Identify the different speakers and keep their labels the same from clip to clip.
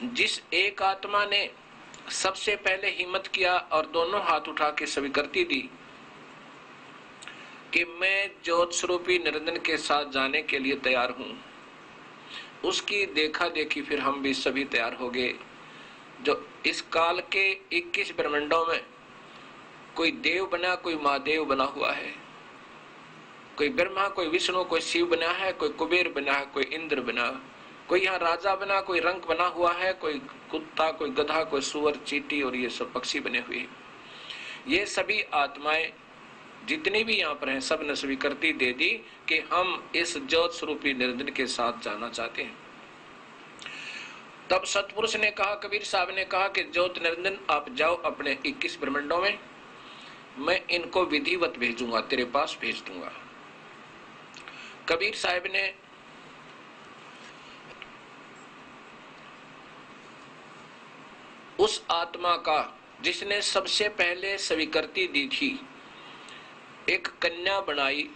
Speaker 1: जिस एक आत्मा ने सबसे पहले हिम्मत किया और दोनों हाथ उठा के स्वीकृति दी कि मैं ज्योत स्वरूपी निरंजन के साथ जाने के लिए तैयार हूं, उसकी देखा देखी फिर हम भी सभी तैयार हो गए। जो इस काल के 21 ब्रह्मांडों में कोई देव बना, कोई महादेव बना हुआ है, कोई ब्रह्मा, कोई विष्णु, कोई शिव बना है, कोई कुबेर बना है, कोई इंद्र बना, कोई यहाँ राजा बना, कोई रंग बना हुआ है, कोई कुत्ता, कोई गधा, कोई सुअर, चींटी और ये सब पक्षी बने हुए हैं। ये सभी आत्माएं जितनी भी यहाँ पर हैं, सब ने स्वीकृति दे दी कि हम इस ज्योत स्वरूपी निरंजन के साथ जाना चाहते हैं। तब सतपुरुष ने कहा, कबीर साहब ने कहा कि ज्योत निरंजन आप जाओ अपने 21 ब्रह्मांडों में, मैं इनको विधिवत भेजूंगा, तेरे पास भेज दूंगा। कबीर साहब ने उस आत्मा का जिसने सबसे पहले स्वीकृति दी थी, एक कन्या बनाई,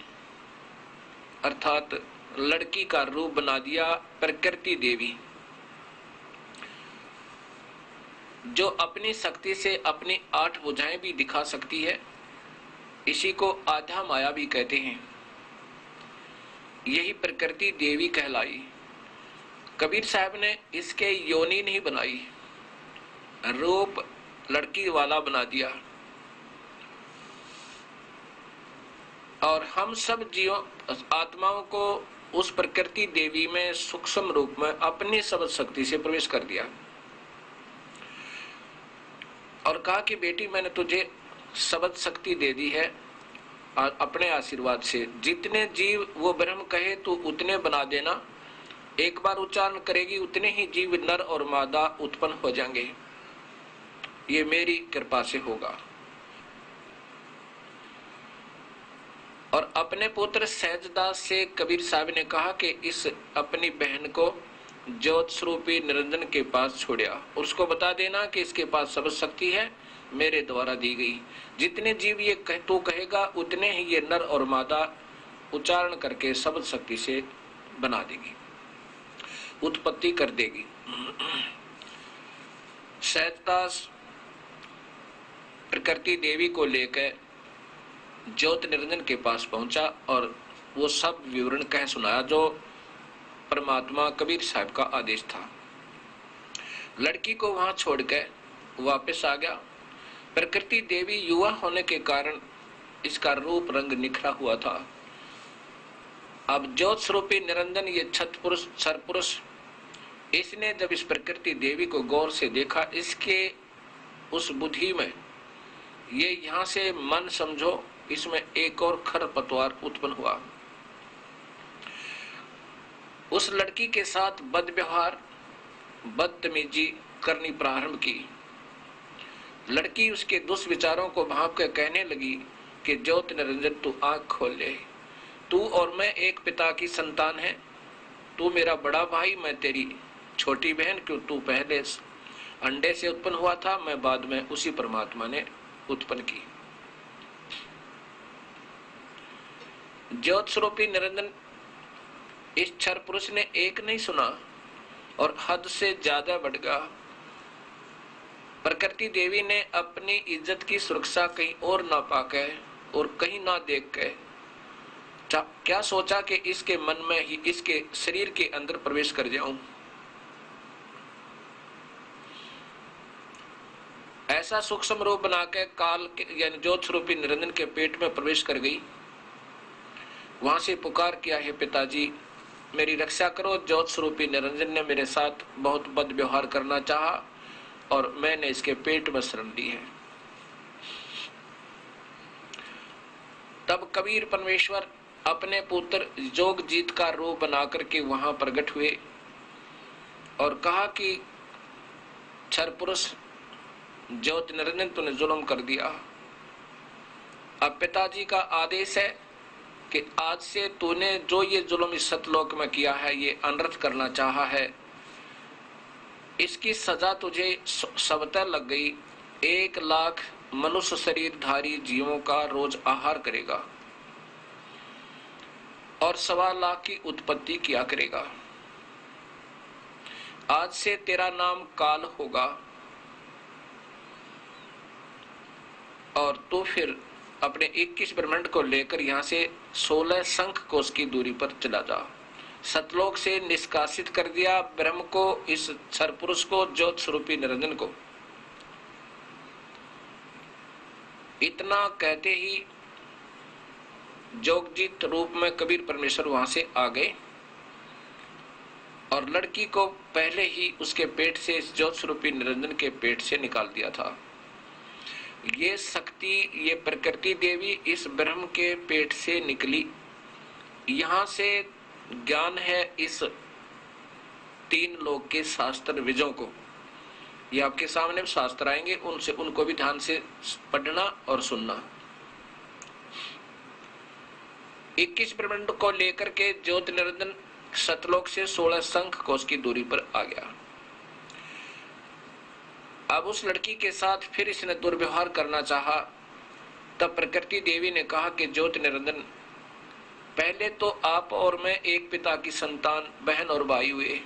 Speaker 1: अर्थात लड़की का रूप बना दिया, प्रकृति देवी, जो अपनी शक्ति से अपनी 8 भुजाएं भी दिखा सकती है। इसी को आधा माया भी कहते हैं। यही प्रकृति देवी कहलाई। कबीर साहब ने इसके योनि नहीं बनाई, रूप लड़की वाला बना दिया। और हम सब जीवों आत्माओं को उस प्रकृति देवी में सूक्ष्म रूप में अपनी शब्द शक्ति से प्रवेश कर दिया और कहा कि बेटी, मैंने तुझे शब्द शक्ति दे दी है अपने आशीर्वाद से। जितने जीव वो ब्रह्म कहे तो उतने बना देना। एक बार उच्चारण करेगी उतने ही जीव नर और मादा उत्पन्न हो जाएंगे। ये मेरी कृपा से होगा। और अपने पुत्र सहजदास से कबीर साहब ने कहा कि इस अपनी बहन को ज्योत स्वरूपी निरंजन के पास छोड़िया और उसको बता देना कि इसके पास शब्द शक्ति है, मेरे द्वारा दी गई। जितने जीव ये तू कहेगा उतने ही ये नर और मादा उच्चारण करके शब्द शक्ति से बना देगी, उत्पत्ति कर देगी। सहजदास प्रकृति देवी को लेकर ज्योत निरंजन के पास पहुंचा और वो सब विवरण कह सुनाया जो परमात्मा कबीर साहब का आदेश था। लड़की को वहां छोड़कर वापस आ गया। प्रकृति देवी युवा होने के कारण इसका रूप रंग निखरा हुआ था। अब ज्योत स्वरूपी निरंजन, ये छतपुरुष सरपुरुष, इसने जब इस प्रकृति देवी को गौर से देखा, इसके उस बुद्धि में ये यहां से मन समझो इसमें एक और खरपतवार उत्पन्न हुआ। उस लड़की के साथ बदव्यवहार, बदतमीजी करनी प्रारंभ की। लड़की उसके दुष्विचारों को भांप कर कहने लगी कि ज्योत निरंजन, तू आंख खोल ले, तू और मैं एक पिता की संतान है। तू मेरा बड़ा भाई, मैं तेरी छोटी बहन। क्यों, तू पहले अंडे से उत्पन्न हुआ था, मैं बाद में उसी परमात्मा ने उत्पन्न की। ज्योत स्वरूपी निरंजन इस क्षर पुरुष ने एक नहीं सुना और हद से ज्यादा बढ़ गया। प्रकृति देवी ने अपनी इज्जत की सुरक्षा कहीं और ना पाके और कहीं ना देख के क्या सोचा कि इसके मन में ही, इसके शरीर के अंदर प्रवेश कर जाऊं। ऐसा सूक्ष्म रूप बना के काल के यानी ज्योत स्वरूपी निरंजन के पेट में प्रवेश कर गई। वहां से पुकार किया, हे पिताजी मेरी रक्षा करो। ज्योत स्वरूपी निरंजन ने मेरे साथ बहुत बद व्यवहार करना चाहा और मैंने इसके पेट में शरण ली है। तब कबीर परमेश्वर अपने पुत्र जोगजीत का रूप बना करके वहां प्रकट हुए और कहा कि क्षर पुरुष ज्योत निरंजन तूने जुल्म कर दिया। अब पिताजी का आदेश है कि आज से तूने जो ये जुल्म इस सतलोक में किया है, ये अनर्थ करना चाहा है, इसकी सजा तुझे सबतर लग गई। 1 लाख मनुष्य शरीरधारी जीवों का रोज आहार करेगा और 1.25 लाख की उत्पत्ति किया करेगा। आज से तेरा नाम काल होगा और तू फिर अपने 21 ब्रह्मांड को लेकर यहां से 16 शंख कोश की दूरी पर चला जा। सतलोक से निष्कासित कर दिया ब्रह्म को, इस सरपुरुष को, ज्योत स्वरूपी निरंजन को। इतना कहते ही जोगजीत रूप में कबीर परमेश्वर वहां से आ गए और लड़की को पहले ही उसके पेट से, इस ज्योत स्वरूपी निरंजन के पेट से निकाल दिया था। ये शक्ति, ये प्रकृति देवी इस ब्रह्म के पेट से निकली। यहां से ज्ञान है इस 3 लोक के शास्त्र विजों को। ये आपके सामने शास्त्र आएंगे, उनसे उनको भी ध्यान से पढ़ना और सुनना। 21 ब्रह्मांड को लेकर के ज्योति निरंजन सतलोक से 16 शंख कोश की दूरी पर आ गया। अब उस लड़की के साथ फिर इसने दुर्व्यवहार करना चाहा। तब प्रकृति देवी ने कहा कि ज्योति निरंजन, पहले तो आप और मैं एक पिता की संतान, बहन और भाई हुए।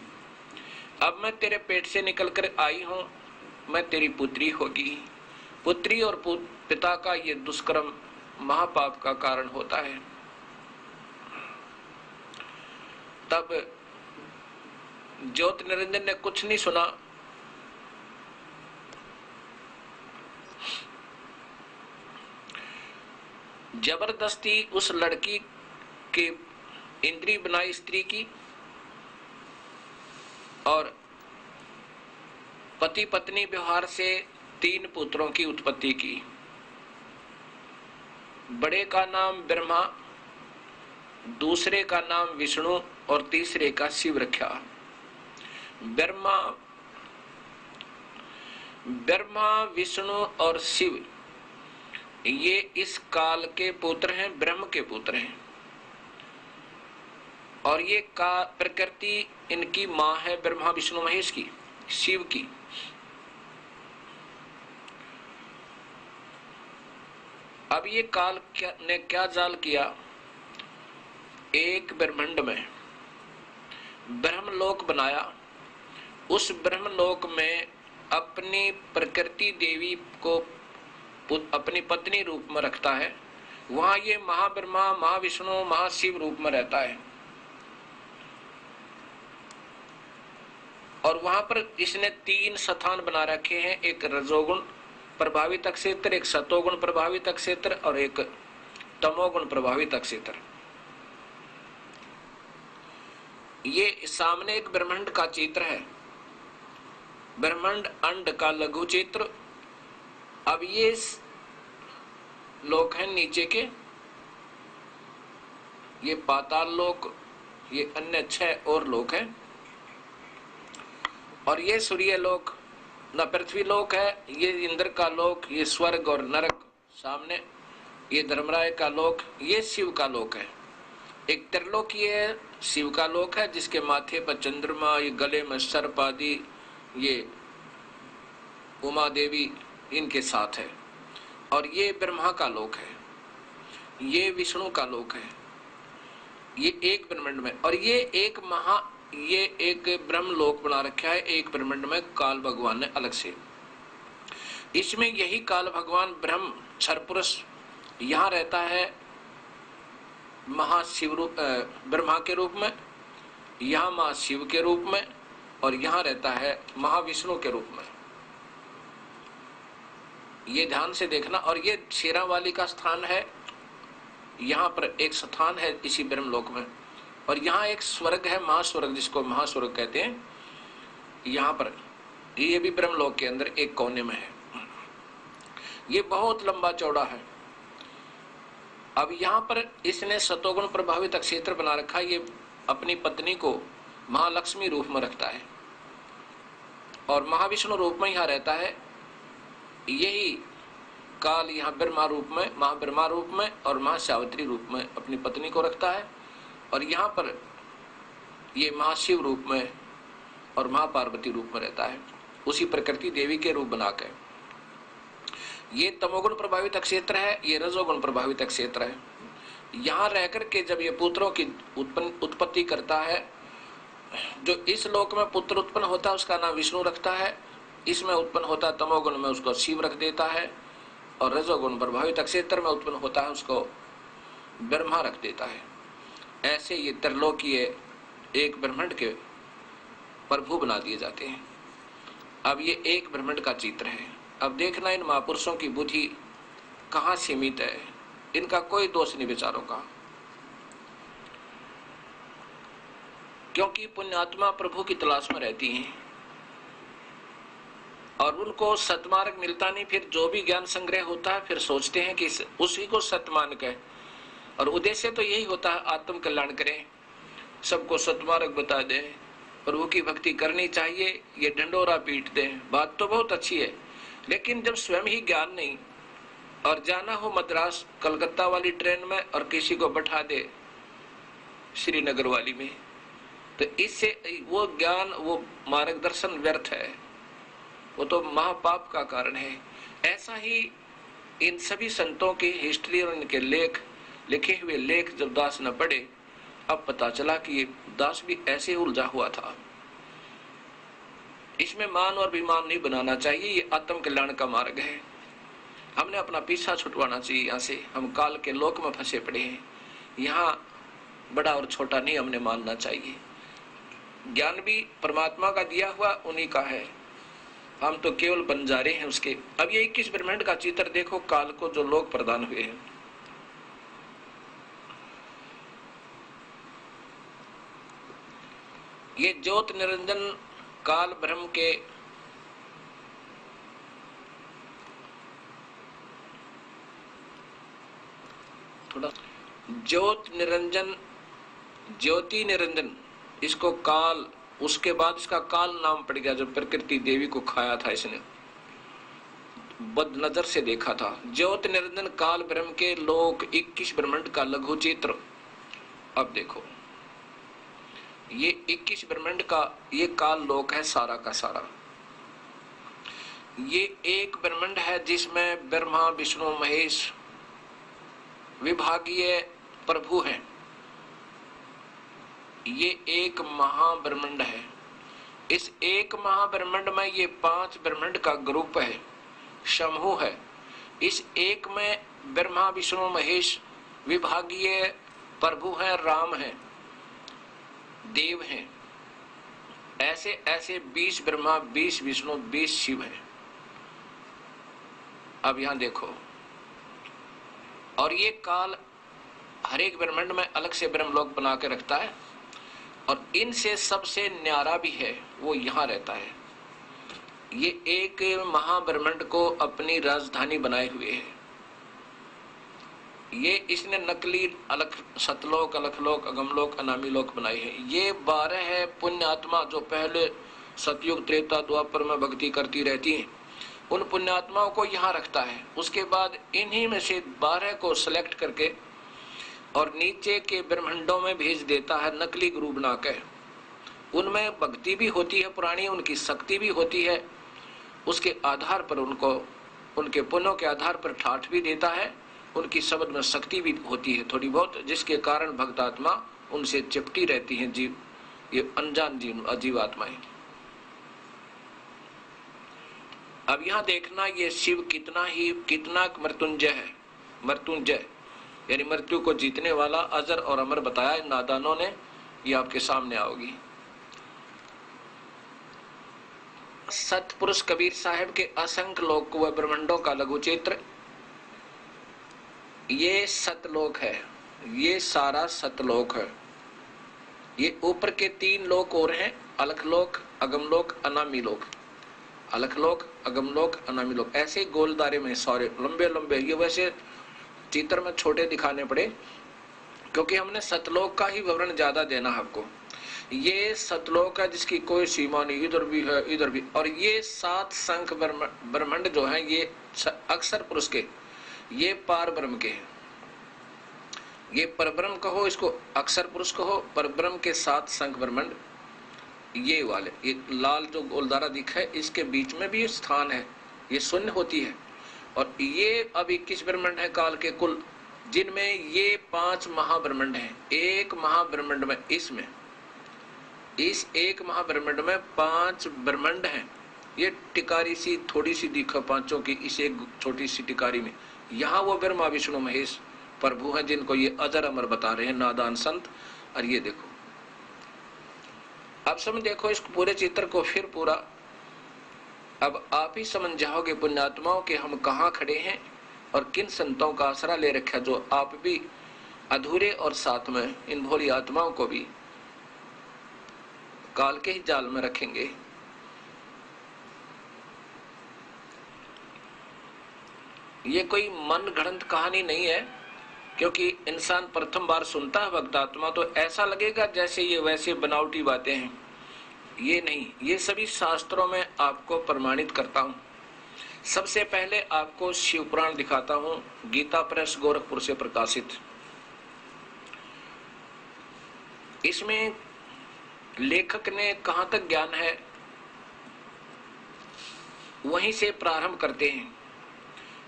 Speaker 1: अब मैं तेरे पेट से निकलकर आई हूं, मैं तेरी पुत्री होगी। पुत्री और पिता का ये दुष्कर्म महापाप का कारण होता है। तब ज्योति निरंजन ने कुछ नहीं सुना। जबरदस्ती उस लड़की के इंद्री बनाई स्त्री की और पति पत्नी व्यवहार से 3 पुत्रों की उत्पत्ति की। बड़े का नाम ब्रह्मा, दूसरे का नाम विष्णु और तीसरे का शिव रखा। ब्रह्मा, विष्णु और शिव ये इस काल के पुत्र हैं, ब्रह्म के पुत्र हैं। और ये का प्रकृति इनकी मां है, ब्रह्मा विष्णु महेश की, शिव की। अब ये काल ने क्या जाल किया, एक ब्रह्मांड में ब्रह्मलोक बनाया। उस ब्रह्मलोक में अपनी प्रकृति देवी को अपनी पत्नी रूप में रखता है। वहां ये महाब्रह्मा, महाविष्णु, महाशिव रूप में रहता है। और वहां पर इसने 3 स्थान बना रखे हैं, एक रजोगुण प्रभावित क्षेत्र, एक सतोगुण प्रभावित क्षेत्र और एक तमोगुण प्रभावित क्षेत्र। ये सामने एक ब्रह्मांड का चित्र है, ब्रह्मांड अंड का लघु चित्र। अब ये लोक हैं नीचे के, ये पाताल लोक, ये अन्य 6 और लोक हैं। और ये सूर्य लोक न पृथ्वी लोक है, ये इंद्र का लोक, ये स्वर्ग और नरक सामने, ये धर्मराय का लोक, ये शिव का लोक है। एक त्रिलोकीय शिव का लोक है जिसके माथे पर चंद्रमा, ये गले में सर्प आदि, ये उमा देवी इनके साथ है। और ये ब्रह्मा का लोक है, ये विष्णु का लोक है, ये एक ब्रह्मांड में। और ये एक ब्रह्म लोक बना रखा है एक ब्रह्मांड में, काल भगवान ने अलग से। इसमें यही काल भगवान ब्रह्म क्षरपुरुष यहां रहता है महाशिव रूप, ब्रह्मा के रूप में, यहां महाशिव के रूप में, और यहां रहता है महाविष्णु के रूप में। ये ध्यान से देखना। और ये शेरावाली का स्थान है, यहाँ पर एक स्थान है इसी ब्रह्मलोक में। और यहाँ एक स्वर्ग है, महास्वर्ग, जिसको महास्वर्ग कहते हैं। यहाँ पर ये भी ब्रह्मलोक के अंदर एक कोने में है। ये बहुत लंबा चौड़ा है। अब यहाँ पर इसने सतोगुण प्रभावित क्षेत्र बना रखा है। ये अपनी पत्नी को महालक्ष्मी रूप में रखता है और महाविष्णु रूप में यहाँ रहता है। यही काल यहाँ ब्रह्मा रूप में, महाब्रह्मा रूप में और महासावित्री रूप में अपनी पत्नी को रखता है। और यहाँ पर ये महाशिव रूप में और महापार्वती रूप में रहता है, उसी प्रकृति देवी के रूप बनाकर। ये तमोगुण प्रभावित क्षेत्र है, ये रजोगुण प्रभावित क्षेत्र है। यहाँ रह करके जब ये पुत्रों की उत्पत्ति करता है, जो इस लोक में पुत्र उत्पन्न होता है उसका नाम विष्णु रखता है, इसमें उत्पन्न होता है तमोगुण में उसको शिव रख देता है, और रजोगुण प्रभावित क्षेत्र में उत्पन्न होता है उसको ब्रह्मा रख देता है। ऐसे ये त्रिलोकीय एक ब्रह्मांड के प्रभु बना दिए जाते हैं। अब ये एक ब्रह्मांड का चित्र है। अब देखना इन महापुरुषों की बुद्धि कहाँ सीमित है, इनका कोई दोष नहीं विचारों का, क्योंकि पुण्यात्मा प्रभु की तलाश में रहती हैं और उनको सतमार्ग मिलता नहीं। फिर जो भी ज्ञान संग्रह होता है फिर सोचते हैं कि उसी को सतमान कहे, और उद्देश्य तो यही होता है आत्म कल्याण करें, सबको सतमार्ग बता दें, प्रभु की भक्ति करनी चाहिए, ये ढंडोरा पीट दें। बात तो बहुत अच्छी है, लेकिन जब स्वयं ही ज्ञान नहीं और जाना हो मद्रास कलकत्ता वाली ट्रेन में और किसी को बैठा दे श्रीनगर वाली में, तो इससे वो ज्ञान वो मार्गदर्शन व्यर्थ है, वो तो महापाप का कारण है। ऐसा ही इन सभी संतों की हिस्ट्री और इनके लेख लिखे हुए लेख जब दास न पढ़े, अब पता चला कि ये दास भी ऐसे उलझा हुआ था। इसमें मान और अभिमान नहीं बनाना चाहिए, ये आत्म कल्याण का मार्ग है। हमने अपना पीछा छुटवाना चाहिए यहाँ से। हम काल के लोक में फंसे पड़े हैं, यहाँ बड़ा और छोटा नहीं हमने मानना चाहिए। ज्ञान भी परमात्मा का दिया हुआ उन्हीं का है, हम तो केवल बंजारे हैं उसके। अब ये 21 ब्रह्मांड का चित्र देखो, काल को जो लोक प्रदान हुए हैं। ये ज्योत निरंजन काल ब्रह्म के थोड़ा ज्योत निरंजन, ज्योति निरंजन, इसको काल, उसके बाद इसका काल नाम पड़ गया जब प्रकृति देवी को खाया था, इसने बद नजर से देखा था। ज्योत निरंजन काल ब्रह्म के लोक 21 ब्रह्मांड का लघु चित्र। अब देखो ये 21 ब्रह्मांड का ये काल लोक है सारा का सारा। ये एक ब्रह्मांड है जिसमें ब्रह्मा विष्णु महेश विभागीय प्रभु हैं। ये एक महाब्रह्मांड है। इस एक महाब्रह्मांड में ये 5 ब्रह्मांड का ग्रुप है, समूह है। इस एक में ब्रह्मा विष्णु महेश विभागीय प्रभु हैं, राम हैं, देव हैं। ऐसे ऐसे 20 ब्रह्मा, 20 विष्णु, 20 शिव हैं। अब यहां देखो, और ये काल हर एक ब्रह्मांड में अलग से ब्रह्मलोक बना के रखता है, और इनसे सबसे न्यारा भी है वो यहाँ रहता है। ये एक महाब्रह्मांड को अपनी राजधानी बनाए हुए है। ये इसने नकली अलग सतलोक, अलखलोक, अगमलोक, अनामी लोक बनाए हैं। ये 12 है पुण्य आत्मा जो पहले सतयुग त्रेता द्वापर में भक्ति करती रहती हैं, उन पुण्यात्माओं को यहाँ रखता है। उसके बाद इन्हीं में से 12 को सिलेक्ट करके और नीचे के ब्रह्मांडों में भेज देता है नकली गुरु बना के। उनमें भक्ति भी होती है पुरानी, उनकी शक्ति भी होती है, उसके आधार पर उनको उनके पुण्यों के आधार पर ठाठ भी देता है, उनकी शब्द में शक्ति भी होती है थोड़ी बहुत, जिसके कारण भक्तात्मा उनसे चिपटी रहती हैं जीव, ये अनजान जीव आत्माएं। अब यहाँ देखना ये शिव कितना मृत्युंजय है। मृत्युंजय यानी मृत्यु को जीतने वाला, अजर और अमर बताया नादानों ने, ये आपके सामने आओगी। सतपुरुष कबीर साहब के असंख्य लोक व ब्रह्मांडों का लघु चित्र। ये सतलोक है, ये सारा सतलोक है। ये ऊपर के 3 लोक और हैं, अलखलोक, अगमलोक, अनामी लोक। अलखलोक, अगमलोक, अनामी लोक, ऐसे गोलदारे में सारे लंबे लंबे। ये वैसे चित्र में छोटे दिखाने पड़े क्योंकि हमने सतलोक का ही विवरण ज्यादा देना है आपको। ये सतलोक है जिसकी कोई सीमा नहीं, इधर भी है इधर भी। और ये 7 शंख ब्रह्मांड जो है ये अक्षर पुरुष के, ये पार ब्रह्म के हैं। ये परब्रह्म कहो, इसको अक्षर पुरुष कहो। परब्रह्म के 7 शंख ब्रह्मांड ये वाले, ये लाल जो गोलदारा दिखा है इसके बीच में भी स्थान है, ये शून्य होती है। और ये अब 21 ब्रह्मांड है काल के कुल, जिनमें ये 5 महाब्रह्मांड हैं। एक महाब्रह्मांड में इसमें इस एक महाब्रह्मांड में 5 ब्रह्मांड हैं। ये टिकारी सी थोड़ी सी दिखो पांचों की इस एक छोटी सी टिकारी में, यहाँ वो ब्रह्मा विष्णु महेश प्रभु हैं जिनको ये अजर अमर बता रहे हैं नादान संत। और ये देखो, अब समझ देखो इस पूरे चित्र को फिर पूरा, अब आप ही समझ जाओगे पुण्यात्माओं के हम कहाँ खड़े हैं और किन संतों का आसरा ले रखा, जो आप भी अधूरे और साथ में इन भोली आत्माओं को भी काल के ही जाल में रखेंगे। ये कोई मन गढ़ंत कहानी नहीं है, क्योंकि इंसान प्रथम बार सुनता है भक्त आत्मा तो ऐसा लगेगा जैसे ये वैसे बनावटी बातें हैं। ये नहीं, ये सभी शास्त्रों में आपको प्रमाणित करता हूं। सबसे पहले आपको शिव पुराण दिखाता हूं, गीता प्रेस गोरखपुर से प्रकाशित। इसमें लेखक ने कहां तक ज्ञान है वहीं से प्रारंभ करते हैं।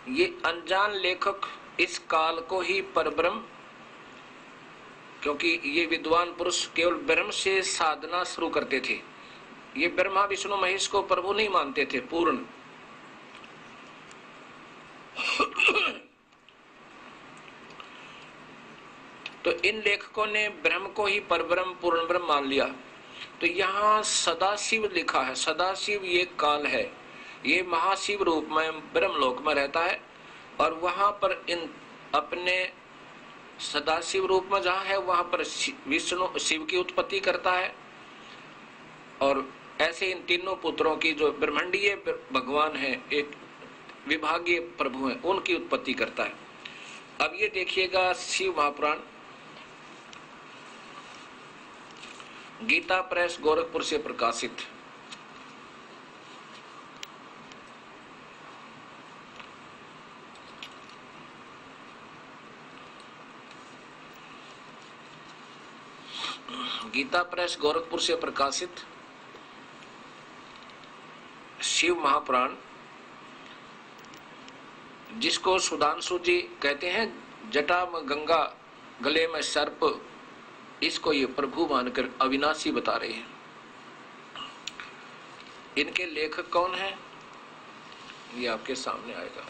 Speaker 1: ये अनजान लेखक इस काल को ही परब्रह्म, क्योंकि ये विद्वान पुरुष केवल ब्रह्म से साधना शुरू करते थे, ये ब्रह्मा विष्णु महेश को प्रभु नहीं मानते थे पूर्ण। तो इन लेखकों ने ब्रह्म को ही परब्रह्म पूर्ण ब्रह्म मान लिया। तो यहाँ सदाशिव लिखा है, सदाशिव ये काल है, ये महाशिव रूप में ब्रह्मलोक में रहता है और वहां पर इन अपने सदाशिव रूप में जहां है वहां पर विष्णु शिव की उत्पत्ति करता है और ऐसे इन तीनों पुत्रों की जो ब्रह्मांडीय भगवान है, एक विभागीय प्रभु है, उनकी उत्पत्ति करता है। अब ये देखिएगा शिव महापुराण, गीता प्रेस गोरखपुर से प्रकाशित। गीता प्रेस गोरखपुर से प्रकाशित शिव महापुराण, जिसको सुधांशु जी कहते हैं जटा में गंगा गले में सर्प, इसको ये प्रभु मानकर अविनाशी बता रहे हैं। इनके लेखक कौन हैं ये आपके सामने आएगा।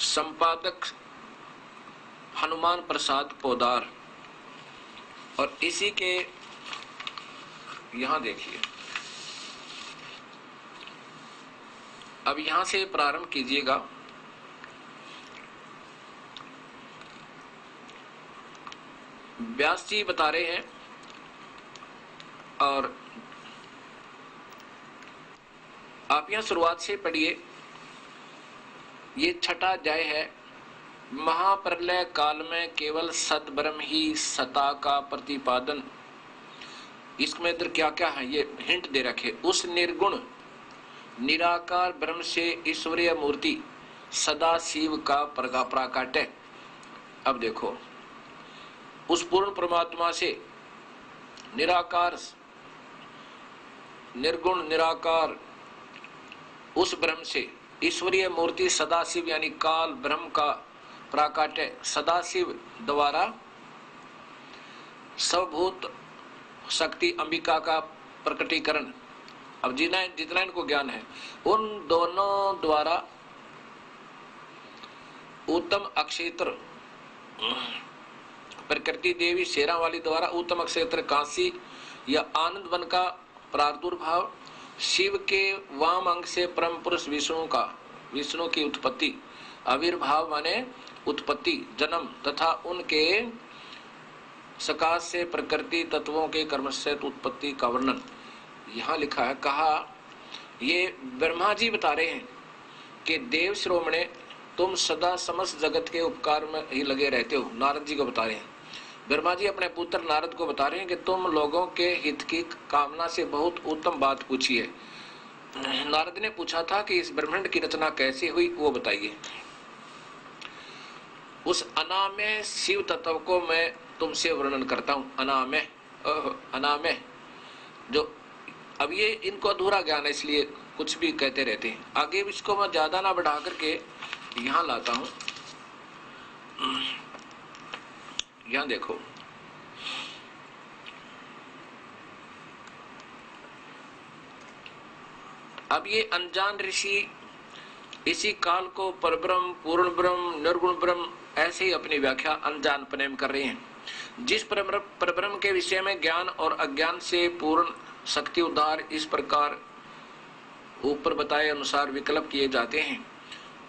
Speaker 1: संपादक हनुमान प्रसाद पोदार, और इसी के यहां देखिए, अब यहां से प्रारंभ कीजिएगा। व्यास जी बता रहे हैं और आप यहां शुरुआत से पढ़िए। ये छठा अध्याय है। महाप्रलय काल में केवल सद्ब्रह्म ही सता का प्रतिपादन। इसमें इधर क्या क्या है ये हिंट दे रखे। उस निर्गुण निराकार ब्रह्म से ईश्वरीय मूर्ति सदा शिव का प्राकट्य। अब देखो, उस पूर्ण परमात्मा से निराकार निर्गुण निराकार उस ब्रह्म से ईश्वरीय मूर्ति सदाशिव यानी काल ब्रह्म का प्राकट्य सदाशिव द्वारा स्वभूत शक्ति अंबिका का प्रकटीकरण। अब जितना इनको ज्ञान है उन दोनों द्वारा उत्तम अक्षेत्र प्रकृति देवी शेरा वाली द्वारा उत्तम अक्षेत्र काशी या आनंद वन का प्रादुर्भाव, शिव के वाम अंग से परम पुरुष विष्णु की उत्पत्ति, आविर्भाव माने उत्पत्ति जन्म, तथा उनके सकाश से प्रकृति तत्वों के कर्म से उत्पत्ति का वर्णन यहाँ लिखा है। कहा ये ब्रह्मा जी बता रहे हैं कि देव श्रोमणे तुम सदा समस्त जगत के उपकार में ही लगे रहते हो। नारद जी को बता रहे हैं, ब्रह्मा जी अपने पुत्र नारद को बता रहे हैं कि तुम लोगों के हित की कामना से बहुत उत्तम बात पूछी है। नारद ने पूछा था कि इस ब्रह्मांड की रचना कैसे हुई, वो बताइए। उस अनामय शिव तत्व को मैं तुमसे वर्णन करता हूँ। अनामय जो अब ये इनको अधूरा ज्ञान है, इसलिए कुछ भी कहते रहते हैं। आगे इसको मैं ज्यादा ना बढ़ा करके यहाँ लाता हूँ। यहाँ देखो, अब ये अनजान ऋषि इसी काल को परब्रह्म, पूर्ण ब्रह्म, निर्गुण ब्रह्म ऐसे ही अपनी व्याख्या अनजानपने में कर रहे हैं। जिस परब्रह्म के विषय में ज्ञान और अज्ञान से पूर्ण शक्ति उद्धार इस प्रकार ऊपर बताए अनुसार विकल्प किए जाते हैं,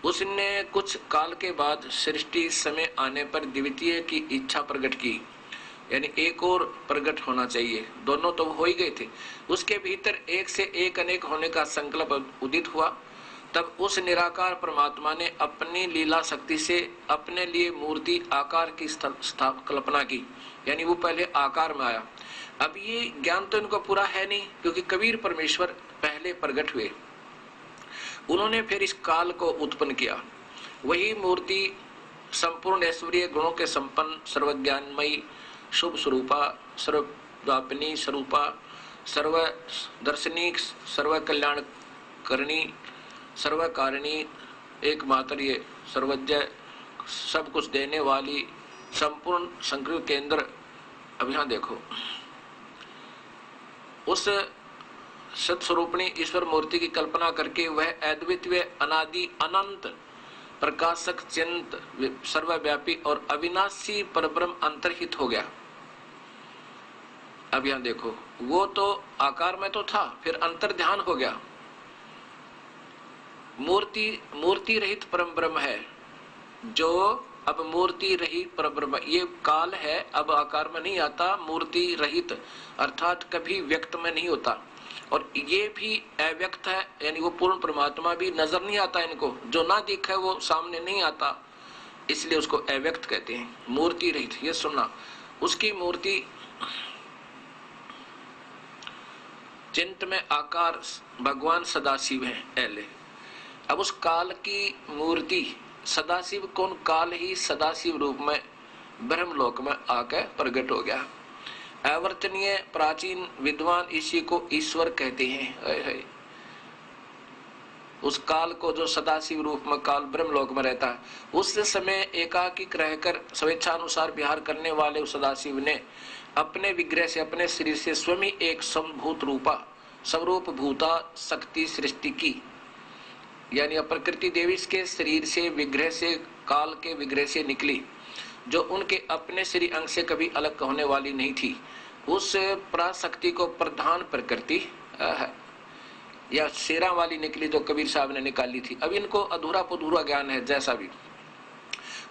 Speaker 1: उसने कुछ काल के बाद सृष्टि समय आने पर द्वितीय की इच्छा प्रकट की, यानी एक और प्रकट होना चाहिए। दोनों तो हो ही गए थे। उसके भीतर एक से एक अनेक होने का संकल्प उदित हुआ। तब उस निराकार परमात्मा ने अपनी लीला शक्ति से अपने लिए मूर्ति आकार की कल्पना की, यानी वो पहले आकार में आया। अब ये ज्ञान तो इनको पूरा है नहीं, क्योंकि कबीर परमेश्वर पहले प्रकट हुए। उन्होंने फिर इस काल को उत्पन्न किया। वही मूर्ति संपूर्ण ऐश्वर्य गुणों के संपन्न, सर्वज्ञानमयी, शुभ स्वरूपा, सर्वव्यापिनी स्वरूपा, सर्वदर्शनी, सर्व कल्याण करणी, सर्वकारिणी, एकमात्र ये सर्वज्ञ, सब कुछ देने वाली, संपूर्ण संकृत केंद्र। अब यहाँ देखो, उस सत्स्वरूपणी ईश्वर मूर्ति की कल्पना करके वह अद्वितीय, अनादि, अनंत, प्रकाशक, चिंत, सर्वव्यापी और अविनाशी परब्रह्म अंतर्हित हो गया। अब यहाँ देखो, वो तो आकार में तो था, फिर अंतर ध्यान हो गया। मूर्ति रहित परम ब्रह्म है, जो अब मूर्ति रहित परब्रह्म, ये काल है, अब आकार में नहीं आता, मूर्ति रहित अर्थात कभी व्यक्त में नहीं होता। और ये भी अव्यक्त है, यानी वो पूर्ण परमात्मा भी नजर नहीं आता इनको, जो ना दिखे वो सामने नहीं आता, इसलिए उसको अव्यक्त कहते हैं, मूर्ति रहित। ये सुनना, उसकी मूर्ति चिंत में आकार भगवान सदाशिव है पहले। अब उस काल की मूर्ति सदाशिव, कौन काल ही सदाशिव रूप में ब्रह्मलोक में आकर प्रकट हो गया। अवर्तनीय प्राचीन विद्वान इसी को ईश्वर कहते हैं। उस काल को जो सदाशिव रूप में काल ब्रह्मलोक में रहता है, उस समय एकाकिक रहकर स्वेच्छानुसार विहार करने वाले उस सदाशिव ने अपने विग्रह से, अपने शरीर से स्वयं ही एक समभूत रूपा, स्वरूप भूता शक्ति सृष्टि की, यानी प्रकृति देवी के शरीर से, विग्रह से, काल के विग्रह से निकली, जो उनके अपने शरीर अंग से कभी अलग होने वाली नहीं थी। उस पराशक्ति को प्रधान प्रकृति या शेरा वाली निकली, जो कबीर साहब ने निकाली थी। अब इनको अधूरा पुधूरा ज्ञान है, जैसा भी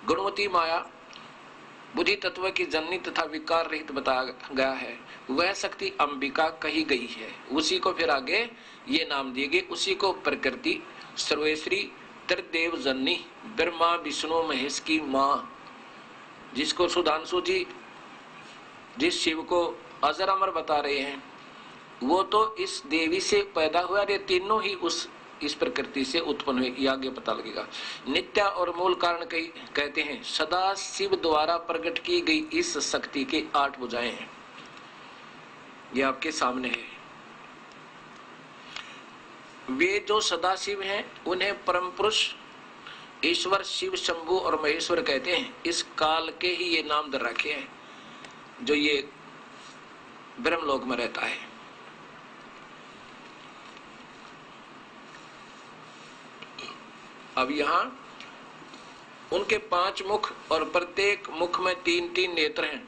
Speaker 1: गुणवती माया बुद्धि तत्व की जननी तथा विकार रहित बताया गया है, वह शक्ति अंबिका कही गई है। उसी को फिर आगे ये नाम दिए गए, उसी को प्रकृति सर्वेश्वरी त्रिदेव जननी ब्रह्मा विष्णु महेश की माँ, जिसको सुधांशु जी जिस शिव को अजर अमर बता रहे हैं, वो तो इस देवी से पैदा हुआ। ये तीनों ही इस प्रकृति से उत्पन्न हुए, ये आगे पता लगेगा। नित्या और मूल कारण कहते हैं, सदा शिव द्वारा प्रकट की गई इस शक्ति के 8 भुजाएं हैं। ये आपके सामने है। वे जो सदाशिव हैं उन्हें परम पुरुष ईश्वर शिव शंभु और महेश्वर कहते हैं। इस काल के ही ये नाम दे रखे हैं, जो ये ब्रह्मलोक में रहता है। अब यहाँ उनके 5 मुख और प्रत्येक मुख में 3-3 नेत्र हैं।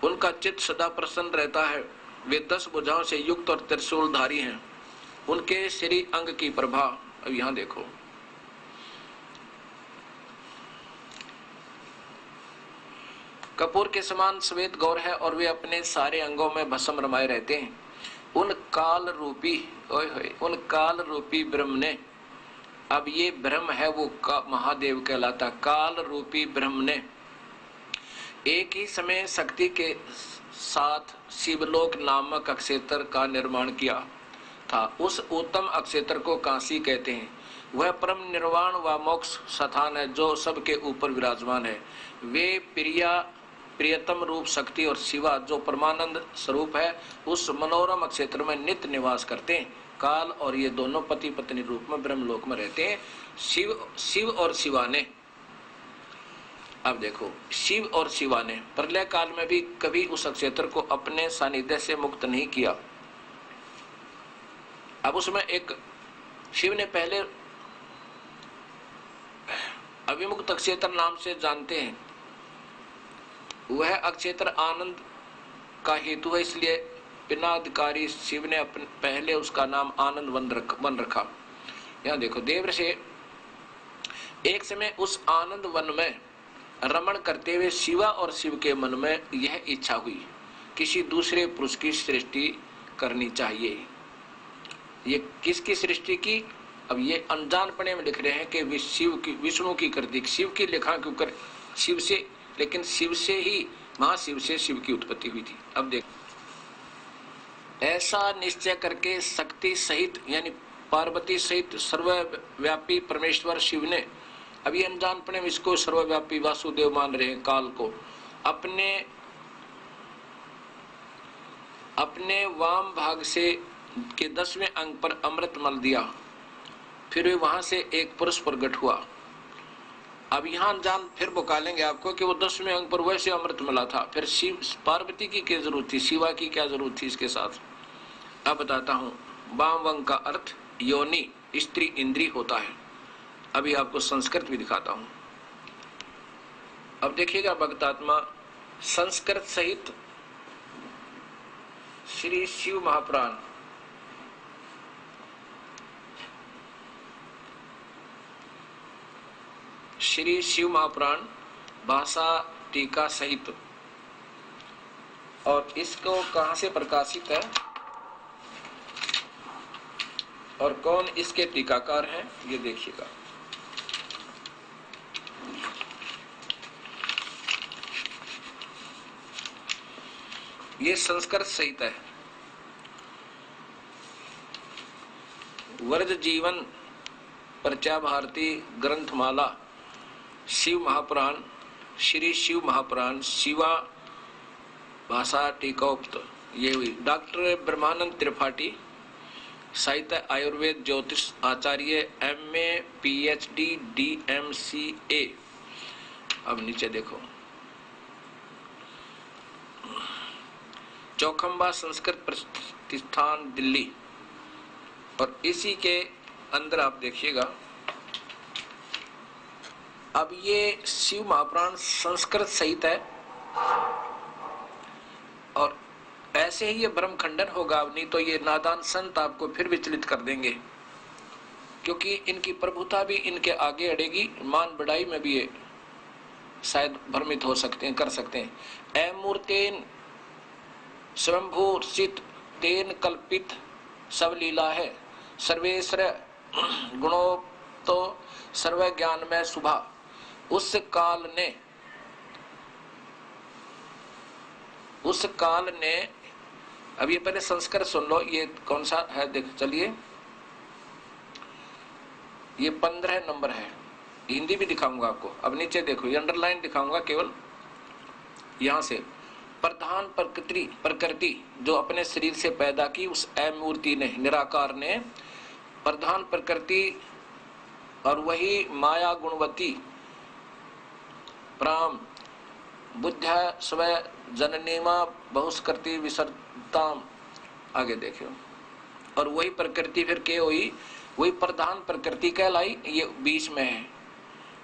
Speaker 1: उनका चित्त सदा प्रसन्न रहता है। वे 10 भुजाओं से युक्त और त्रिशूलधारी हैं। उनके शरीर अंग की प्रभा, अब यहाँ देखो, कपूर के समान श्वेत गौर है और वे अपने सारे अंगों में भस्म रमाए रहते हैं। उन काल रूपी उन काल रूपी ब्रह्म ने, अब ये ब्रह्म है वो महादेव कहलाता, काल रूपी ब्रह्म ने एक ही समय शक्ति के साथ शिवलोक नामक अक्षेत्र का निर्माण किया था। उस उत्तम अक्षेत्र को काशी कहते हैं। वह परम निर्वाण व मोक्ष स्थान है, जो सबके ऊपर विराजमान है। वे प्रियतम रूप शक्ति और शिवा, जो परमानंद स्वरूप है, उस मनोरम क्षेत्र में नित्य निवास करते हैं। काल और ये दोनों पति पत्नी रूप में ब्रह्मलोक में रहते हैं। शिव और शिवा ने, अब देखो, शिव और शिवा ने प्रलय काल में भी कभी उस अक्षेत्र को अपने सानिध्य से मुक्त नहीं किया। अब उसमें एक शिव ने पहले अविमुक्त अक्षेत्र नाम से जानते हैं, वह अक्षेत्र आनंद का हेतु है, इसलिए बिना अधिकारी शिव ने अपने पहले उसका नाम आनंद वन रखा। यहाँ देखो, देव से एक समय उस आनंद वन में रमण करते हुए शिवा और शिव के मन में यह इच्छा हुई, किसी दूसरे पुरुष की सृष्टि करनी चाहिए। ये किसकी सृष्टि की? अब ये अनजानपने में लिख रहे हैं कि विष्णु की कृति, शिव की लिखा क्यों कर, शिव से, लेकिन शिव से ही, महाशिव से शिव की उत्पत्ति हुई थी। अब देख, ऐसा निश्चय करके शक्ति सहित यानी पार्वती सहित सर्वव्यापी परमेश्वर शिव ने, अभी अनजानपने में इसको सर्वव्यापी वासुदेव मान रहे हैं काल को, अपने वाम भाग से के 10वें अंग पर अमृत मल दिया। फिर वे वहां से एक पुरुष प्रकट हुआ। अब यहाँ जान फिर बुकालेंगे आपको कि वो 10वें अंग पर वैसे अमृत मिला था। फिर शिव पार्वती की क्या जरूरत थी, शिवा की क्या जरूरत थी इसके साथ? अब बताता हूँ। वाम अंग का अर्थ योनि, स्त्री इंद्री होता है। अभी आपको संस्कृत भी दिखाता हूँ। अब देखिएगा भक्तात्मा, संस्कृत सहित श्री शिव महापुराण, श्री शिव महापुराण भाषा टीका सहित, और इसको कहां से प्रकाशित है और कौन इसके टीकाकार हैं, ये देखिएगा। ये संस्कृत सहित है। वर्ज जीवन प्रचा भारती ग्रंथमाला शिव महापुराण, श्री शिव महापुराण, शिवा भाषा टीकोक्त, ये हुई। डॉक्टर ब्रह्मानंद त्रिपाठी, साहित्य आयुर्वेद ज्योतिष आचार्य, MA PhD DMCA। अब नीचे देखो, चौखंबा संस्कृत प्रतिष्ठान दिल्ली, और इसी के अंदर आप देखिएगा। अब ये शिव महापुराण संस्कृत सहित है, और ऐसे ही ये ब्रह्म खंडन होगा, नहीं तो ये नादान संत आपको फिर विचलित कर देंगे, क्योंकि इनकी प्रभुता भी इनके आगे अड़ेगी, मान बढ़ाई में भी ये शायद भ्रमित हो सकते हैं, कर सकते हैं। अमूर्तेन स्वयंभूषित तेन कल्पित सब लीला है, सर्वेश्वर गुणों तो सर्व ज्ञान में शुभा। उस काल ने, अब ये पहले संस्कृत सुन लो, ये कौन सा है देख, चलिए ये 15 नंबर है। हिंदी भी दिखाऊंगा आपको। अब नीचे देखो, ये अंडरलाइन दिखाऊंगा केवल यहां से। प्रधान प्रकृति जो अपने शरीर से पैदा की उस अमूर्ति ने, निराकार ने, प्रधान प्रकृति और वही माया गुणवती प्राम बुद्ध स्व जननीमा बहुस्कृति विसर्ताम, आगे देखियो। और वही प्रकृति फिर क्या हुई, वही प्रधान प्रकृति कहलाई, ये बीच में है।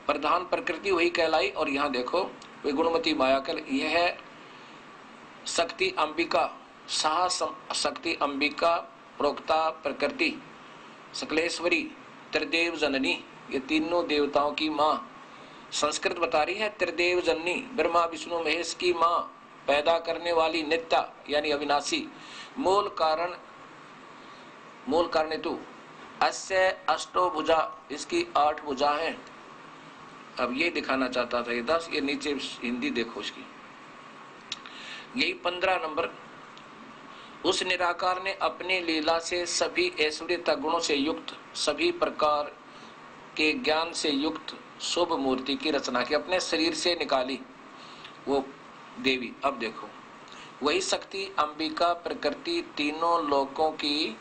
Speaker 1: प्रधान प्रकृति वही कहलाई, और यहाँ देखो वही गुणमती माया कह, यह है शक्ति अंबिका, सहा शक्ति अंबिका, प्रोक्ता प्रकृति, सकलेश्वरी, त्रिदेव जननी, ये तीनों देवताओं की माँ। संस्कृत बता रही है त्रिदेव जननी, ब्रह्मा विष्णु महेश की माँ, पैदा करने वाली, नित्या यानी अविनाशी, मूल कारण तू अस्य अष्टो भुजा, इसकी 8 भुजा हैं। अब ये दिखाना चाहता था ये 10, ये नीचे हिंदी देखो इसकी, यही 15 नंबर। उस निराकार ने अपनी लीला से सभी ऐश्वर्यता गुणों से युक्त, सभी प्रकार के ज्ञान से युक्त शुभ मूर्ति की रचना की, अपने शरीर से निकाली वो देवी। अब देखो, वही शक्ति अंबिका प्रकृति तीनों लोकों की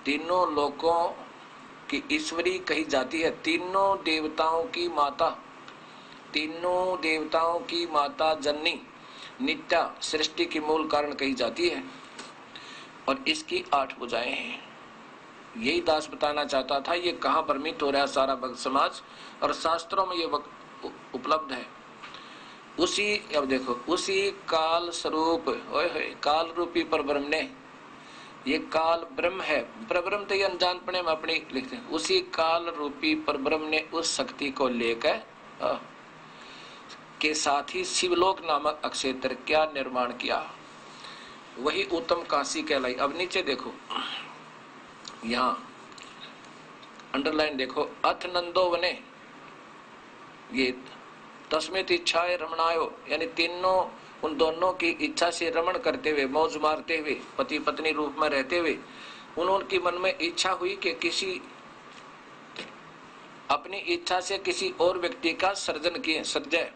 Speaker 1: तीनों लोकों की ईश्वरी कही जाती है, तीनों देवताओं की माता, तीनों देवताओं की माता जननी नित्या सृष्टि की मूल कारण कही जाती है और इसकी 8 भुजाएं हैं। यही दास बताना चाहता था। ये कहाँ भ्रमित हो रहा है सारा भक्त समाज, और शास्त्रों में ये उपलब्ध है। उसी, अब देखो, उसी काल स्वरूप, ओए काल रूपी पर ब्रह्म ने, ये काल ब्रह्म है, परब्रह्म तो ये अनजानपने में अपनी लिखते हैं, उसी काल रूपी पर ब्रह्म ने उस शक्ति को लेकर के साथ ही शिवलोक नामक अक्षेत्र क्या निर्माण किया, वही उत्तम काशी कहलाई। अब नीचे देखो, यहाँ अंडरलाइन देखो, अथ नंदो वने, ये तस्मित इच्छाए रमणायो, यानी तीनों उन दोनों की इच्छा से रमण करते हुए, मौज मारते हुए, पति पत्नी रूप में रहते हुए, उनकी मन में इच्छा हुई कि किसी अपनी इच्छा से किसी और व्यक्ति का सृजन किए, सृजय,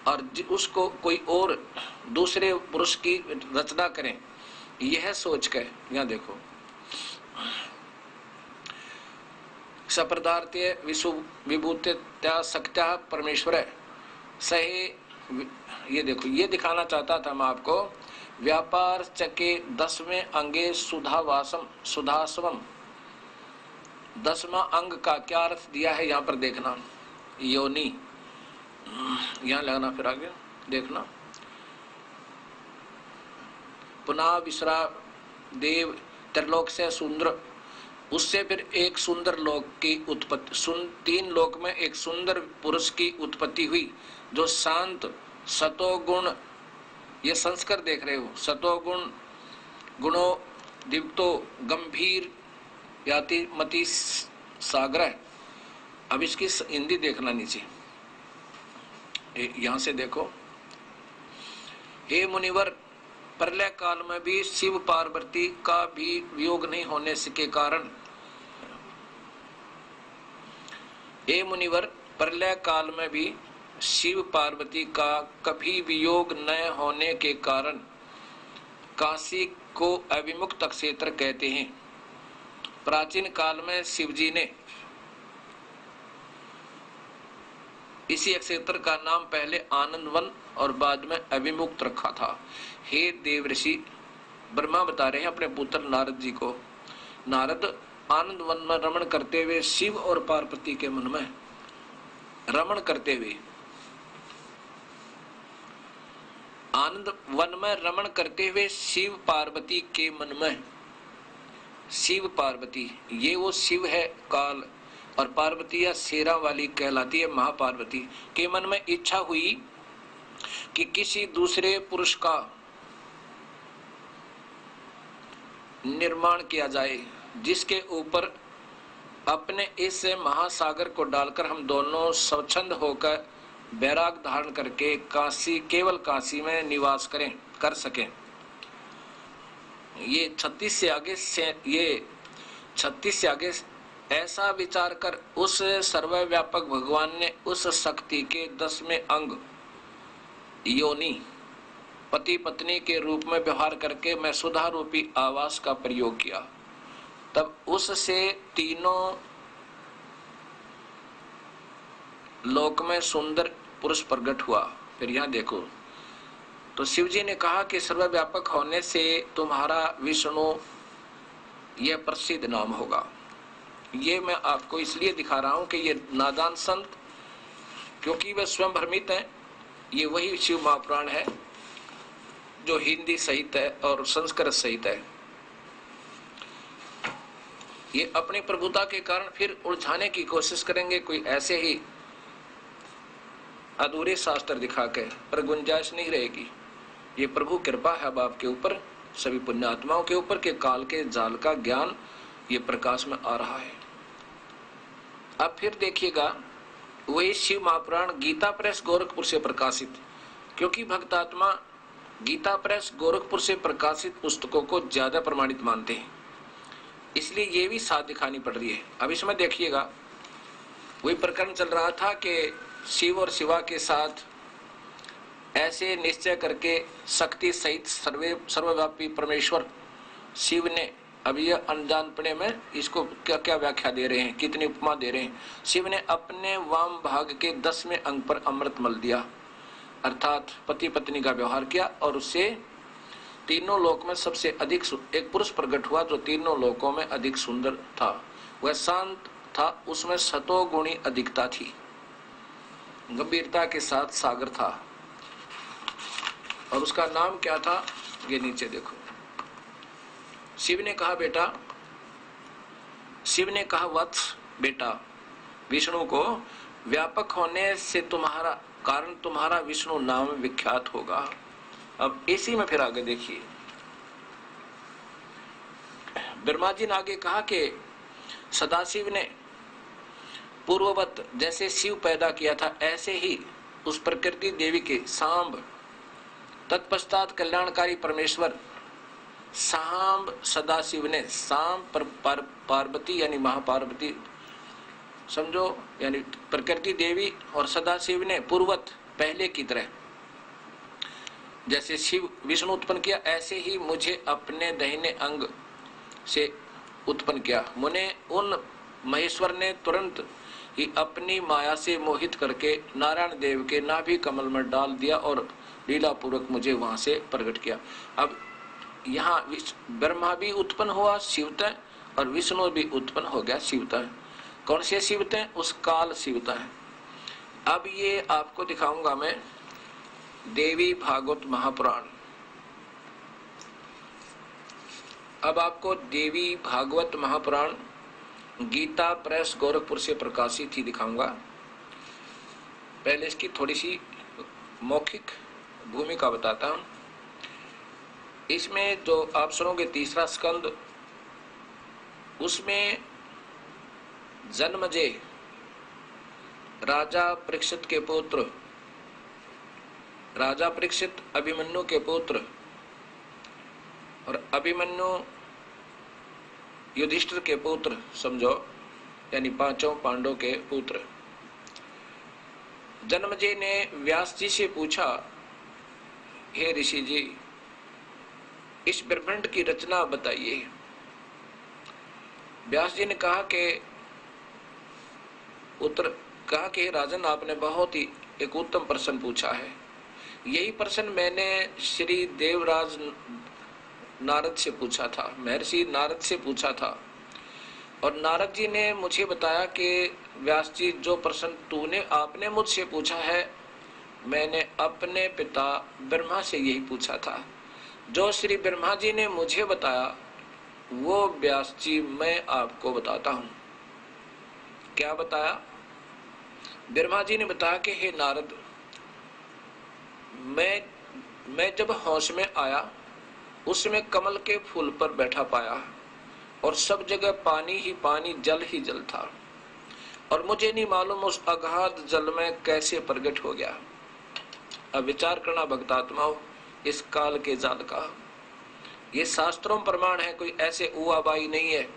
Speaker 1: और उसको कोई और दूसरे पुरुष की रचना करें, यह सोच कर, यहाँ देखो, सपदार्थ्य विभूत्या शक्त्या परमेश्वर सहे, ये देखो, ये दिखाना चाहता था मैं आपको, व्यापार चके 10वें अंगे सुधावासम सुधास्वम, 10वां अंग का क्या अर्थ दिया है यहाँ पर देखना, योनि, यहाँ लगाना, फिर आगे देखना, पुनः विश्रा देव त्रिलोक से सुंदर, उससे फिर एक सुंदर लोक की उत्पत्ति, 3 लोक में एक सुंदर पुरुष की उत्पत्ति हुई, जो शांत सतोगुण, ये संस्कार देख रहे हो, सतोगुण गुणो दीप्तो गंभीर याति मति सागर। अब इसकी हिंदी देखना नीचे, यहां से देखो, हे मुनिवर, प्रलय काल में भी शिव पार्वती का भी वियोग नहीं होने के कारण, हे मुनिवर, प्रलय काल में भी शिव पार्वती का कभी वियोग न होने के कारण काशी को अविमुक्त क्षेत्र कहते हैं। प्राचीन काल में शिवजी ने इसी क्षेत्र का नाम पहले आनंद वन और बाद में अविमुक्त रखा था। हे देवऋषि, ब्रह्मा बता रहे हैं अपने पुत्र नारद जी को, नारद आनंद वन में रमण करते हुए शिव और पार्वती के मन में रमण करते हुए, आनंद वन में रमण करते हुए शिव पार्वती के मन में, शिव पार्वती, ये वो शिव है काल, और पार्वती या शेरा वाली कहलाती है महापार्वती, के मन में इच्छा हुई कि किसी दूसरे पुरुष का निर्माण किया जाए, जिसके ऊपर अपने इस महासागर को डालकर हम दोनों स्वच्छंद होकर बैराग धारण करके काशी, केवल काशी में निवास कर सकें। ये 36 से आगे ऐसा विचार कर उस सर्वव्यापक भगवान ने उस शक्ति के 10वें अंग योनि पति पत्नी के रूप में व्यवहार करके मैं सुधा रूपी आवास का प्रयोग किया। तब उससे तीनों लोक में सुंदर पुरुष प्रकट हुआ। फिर यहाँ देखो, तो शिवजी ने कहा कि सर्वव्यापक होने से तुम्हारा विष्णु यह प्रसिद्ध नाम होगा। ये मैं आपको इसलिए दिखा रहा हूं कि ये नादान संत, क्योंकि वे स्वयं भ्रमित हैं, ये वही शिव महापुराण है जो हिंदी सहित है और संस्कृत सहित है। ये अपनी प्रभुता के कारण फिर उलझाने की कोशिश करेंगे कोई ऐसे ही अधूरे शास्त्र दिखा के, पर गुंजाइश नहीं रहेगी। ये प्रभु कृपा है बाप के ऊपर, सभी पुण्यात्माओं के ऊपर के काल के जाल का ज्ञान ये प्रकाश में आ रहा है। अब फिर देखिएगा, वही शिव महापुराण गीता प्रेस गोरखपुर से प्रकाशित, क्योंकि भक्तात्मा गीता प्रेस गोरखपुर से प्रकाशित पुस्तकों को ज्यादा प्रमाणित मानते हैं, इसलिए ये भी साथ दिखानी पड़ रही है। अब इसमें देखिएगा, वही प्रकरण चल रहा था कि शिव और शिवा के साथ ऐसे निश्चय करके शक्ति सहित सर्वव्यापी परमेश्वर शिव ने, अब ये अनजानपने में इसको क्या क्या व्याख्या दे रहे हैं, कितनी उपमा दे रहे हैं। शिव ने अपने वाम भाग के 10वें अंग पर अमृत मल दिया, अर्थात पति पत्नी का व्यवहार किया, और उससे तीनों लोक में सबसे अधिक एक पुरुष प्रकट हुआ जो तीनों लोकों में अधिक सुंदर था। वह शांत था, उसमें सतोगुणी अधिकता थी, गंभीरता के साथ सागर था, और उसका नाम क्या था ये नीचे देखो। शिव ने कहा बेटा, शिव ने कहा वत्स बेटा, विष्णु को व्यापक होने से तुम्हारा कारण तुम्हारा विष्णु नाम विख्यात होगा। अब इसी में फिर आगे देखिए, ब्रह्मा जी ने आगे कहा कि सदाशिव ने पूर्ववत जैसे शिव पैदा किया था ऐसे ही उस प्रकृति देवी के सांब, तत्पश्चात कल्याणकारी परमेश्वर सांब सदाशिव ने सांब पर पार्वती यानी महापार्वती समझो, यानी प्रकृति देवी और सदाशिव ने पूर्वत पहले की तरह जैसे शिव विष्णु उत्पन्न किया ऐसे ही मुझे अपने दाहिने अंग से उत्पन्न किया। मुने उन महेश्वर ने तुरंत ही अपनी माया से मोहित करके नारायण देव के नाभि कमल में डाल दिया और लीला पूर्वक मुझे वहां से प्रकट किया। अब यहाँ ब्रह्मा भी उत्पन्न हुआ शिवतः और विष्णु भी उत्पन्न हो गया शिवतः। कौन से शिवतः? उस काल शिवतः। अब ये आपको दिखाऊंगा मैं देवी भागवत महापुराण। अब आपको देवी भागवत महापुराण गीता प्रेस गोरखपुर से प्रकाशित ही दिखाऊंगा। पहले इसकी थोड़ी सी मौखिक भूमिका बताता हूं। इसमें जो आप सुनोगे तीसरा स्कंद, उसमें जन्मजय राजा परीक्षित के पुत्र, राजा परीक्षित अभिमन्यु के पुत्र, और अभिमन्यु युधिष्ठिर के पुत्र समझो, यानी पांचों पांडवों के पुत्र। जन्मजय ने व्यास जी से पूछा, हे ऋषि जी, इस ब्रह्मांड की रचना बताइए। व्यास जी ने कहा कि राजन, आपने बहुत ही एक उत्तम प्रश्न पूछा है। यही प्रश्न मैंने श्री देवराज नारद से पूछा था, महर्षि नारद से पूछा था, और नारद जी ने मुझे बताया कि व्यास जी, जो प्रश्न आपने मुझसे पूछा है, मैंने अपने पिता ब्रह्मा से यही पूछा था। जो श्री ब्रह्मा जी ने मुझे बताया वो व्यास जी मैं आपको बताता हूं। क्या बताया? ब्रह्मा जी ने बताया कि हे नारद, मैं जब होश में आया उसमें कमल के फूल पर बैठा पाया और सब जगह पानी ही पानी, जल ही जल था, और मुझे नहीं मालूम उस अगाध जल में कैसे प्रकट हो गया। अब विचार करना भक्तात्माओं इस काल के जाल का। ये शास्त्रों प्रमाण है, कोई ऐसे उआबाई नहीं है।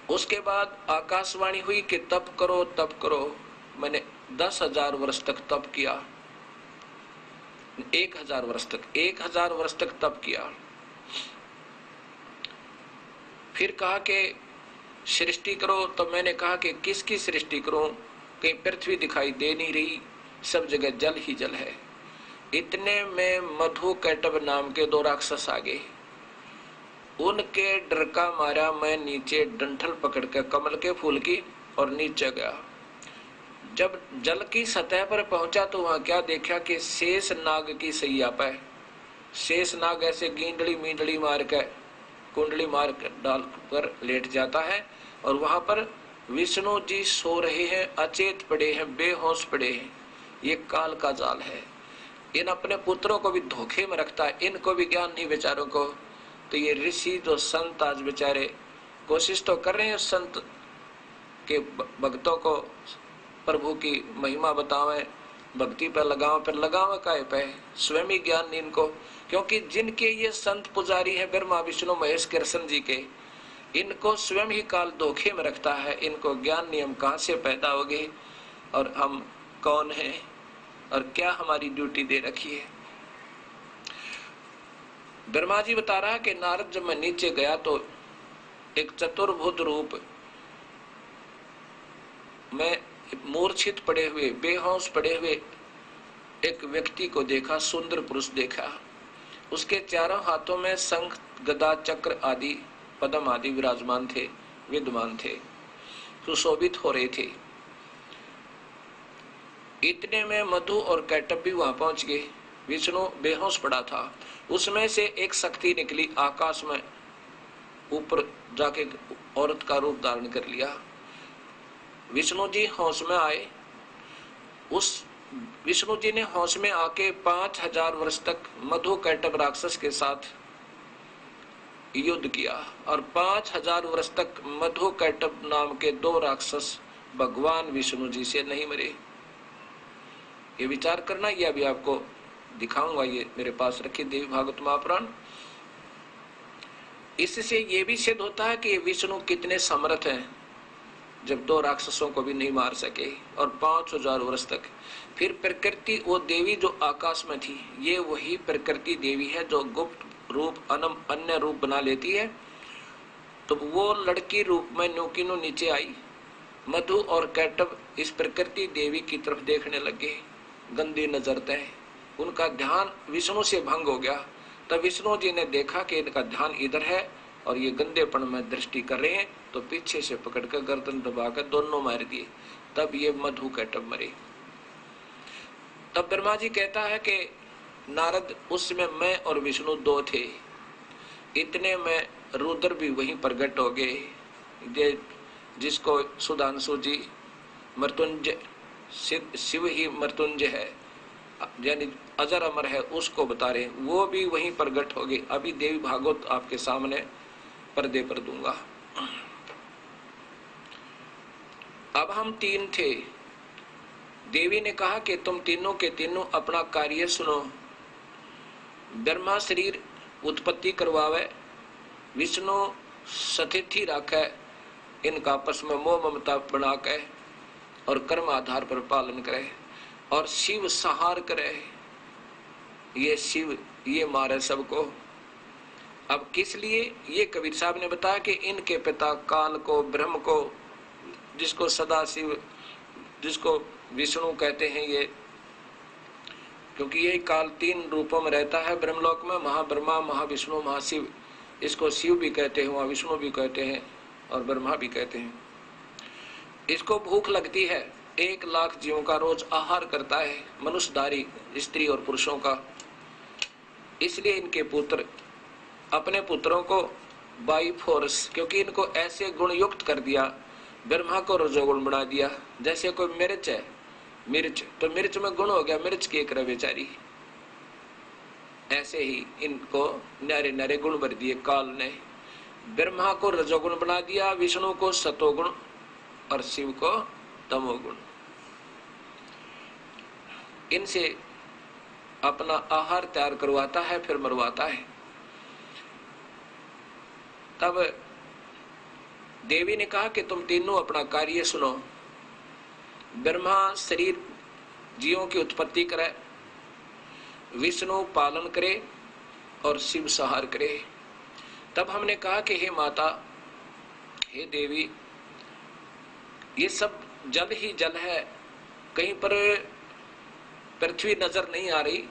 Speaker 1: उसके बाद आकाशवाणी हुई कि तप करो तप करो। मैंने 10,000 वर्ष तक तप किया, 1,000 वर्ष तक तप किया। फिर कहा कि सृष्टि करो, तो मैंने कहा कि किसकी सृष्टि करूं? कहीं पृथ्वी दिखाई दे नहीं रही, सब जगह जल ही जल है। इतने में मधु कैटव नाम के 2 राक्षस आ गए। उनके डर का मारा मैं नीचे डंठल पकड़ के कमल के फूल की और नीचे गया। जब जल की सतह पर पहुंचा तो वहां क्या देखा कि शेष नाग की सैया पे शेष नाग ऐसे गींडली मींडली मार के कुंडली मार कर डाल पर लेट जाता है, और वहां पर विष्णु जी सो रहे हैं, अचेत पड़े हैं, बेहोश पड़े हैं। ये काल का जाल है। इन अपने पुत्रों को भी धोखे में रखता है, इनको भी ज्ञान नहीं बेचारों को। तो ये ऋषि जो संत आज बेचारे कोशिश तो कर रहे हैं संत के भक्तों को प्रभु की महिमा बतावें, भक्ति पर लगाओ, फिर लगाओ काय पे, स्वयं ही ज्ञान नहीं इनको। क्योंकि जिनके ये संत पुजारी हैं ब्रह्मा विष्णु महेश कृष्ण जी के, इनको स्वयं ही काल धोखे में रखता है। इनको ज्ञान नियम कहाँ से पैदा हो गए, और हम कौन हैं और क्या हमारी ड्यूटी दे रखी है। ब्रह्मा जी बता रहा है कि नारद जब मैं नीचे गया तो एक चतुर्भुज रूप में मूर्छित पड़े हुए, बेहोश पड़े हुए एक व्यक्ति को देखा, सुंदर पुरुष देखा। उसके चारों हाथों में शंख, गदा, चक्र आदि, पद्म आदि विराजमान थे, विद्यमान थे, सुशोभित हो रहे थे। इतने में मधु और कैटब भी वहां पहुंच गए। विष्णु बेहोश पड़ा था। उसमें से एक शक्ति निकली, आकाश में ऊपर जाके औरत का रूप धारण कर लिया। विष्णु जी होश में आए। उस विष्णु जी ने होश में आके 5000 वर्ष तक मधु कैटब राक्षस के साथ युद्ध किया और 5000 वर्ष तक मधु कैटब नाम के 2 राक्षस भगवान विष्णु जी से नहीं मरे। ये विचार करना, ये अभी आपको दिखाऊंगा, ये मेरे पास रखी देवी भागवत महापुराण। इससे ये भी सिद्ध होता है कि विष्णु कितने समर्थ हैं, जब 2 राक्षसों को भी नहीं मार सके और 5000 वर्ष तक। फिर प्रकृति, वो देवी जो आकाश में थी, ये वही प्रकृति देवी है जो गुप्त रूप अन्य रूप बना लेती है। तो वो लड़की रूप में न्यूकिनो नीचे आई। मधु और कैटब इस प्रकृति देवी की तरफ देखने लगे, गंदी नजर तय। उनका ध्यान विष्णु से भंग हो गया। तब विष्णु जी ने देखा कि इनका ध्यान इधर है और ये गंदेपन में दृष्टि कर रहे हैं, तो पीछे से पकड़कर गर्दन दबाकर दोनों मार दिए। तब ये मधु कैटब मरे। तब ब्रह्मा जी कहता है कि नारद, उस समय मैं और विष्णु 2 थे। इतने में रुद्र भी वहीं प्रकट हो गए, जिसको सुधांशु जी मृत्युंजय, शिव ही मृत्युंजय है, यानी अजर अमर है, उसको बता रहे। वो भी वहीं प्रकट हो गए। अभी देवी भागवत आपके सामने पर्दे पर दूंगा। अब हम 3 थे। देवी ने कहा कि तुम तीनों के तीनों अपना कार्य सुनो। ब्रह्मा शरीर उत्पत्ति करवावे, विष्णु सतिथि रखे, इनका आपस में मोह ममता बना के और कर्म आधार पर पालन करे, और शिव संहार करे। ये शिव ये मारे सबको। अब किस लिए? ये कबीर साहब ने बताया कि इनके पिता काल को, ब्रह्म को, जिसको सदा शिव, जिसको विष्णु कहते हैं, ये क्योंकि ये काल 3 रूपों में रहता है ब्रह्मलोक में, महाब्रह्मा, महाविष्णु, महाशिव। इसको शिव भी कहते हैं, वहां विष्णु भी कहते हैं और ब्रह्मा भी कहते हैं। इसको भूख लगती है, 1 लाख जीवों का रोज आहार करता है, मनुष्यधारी स्त्री और पुरुषों का। इसलिए इनके पुत्र अपने पुत्रों को बाई फोर्स, क्योंकि इनको ऐसे गुण युक्त कर दिया, ब्रह्मा को रजोगुण बना दिया। जैसे कोई मिर्च है, मिर्च तो मिर्च में गुण हो गया, मिर्च की एक बेचारी। ऐसे ही इनको नारे नारे गुण भर दिए काल ने। ब्रह्मा को रजोगुण बना दिया, विष्णु को सतोगुण और शिव को तमोगुण। इनसे अपना आहार तैयार करवाता है, फिर मरवाता है। तब देवी ने कहा कि तुम तीनों अपना कार्य सुनो। ब्रह्मा शरीर जीवों की उत्पत्ति करे, विष्णु पालन करे और शिव संहार करे। तब हमने कहा कि हे माता, हे देवी, ये सब जल ही जल है, कहीं पर पृथ्वी नजर नहीं आ रही,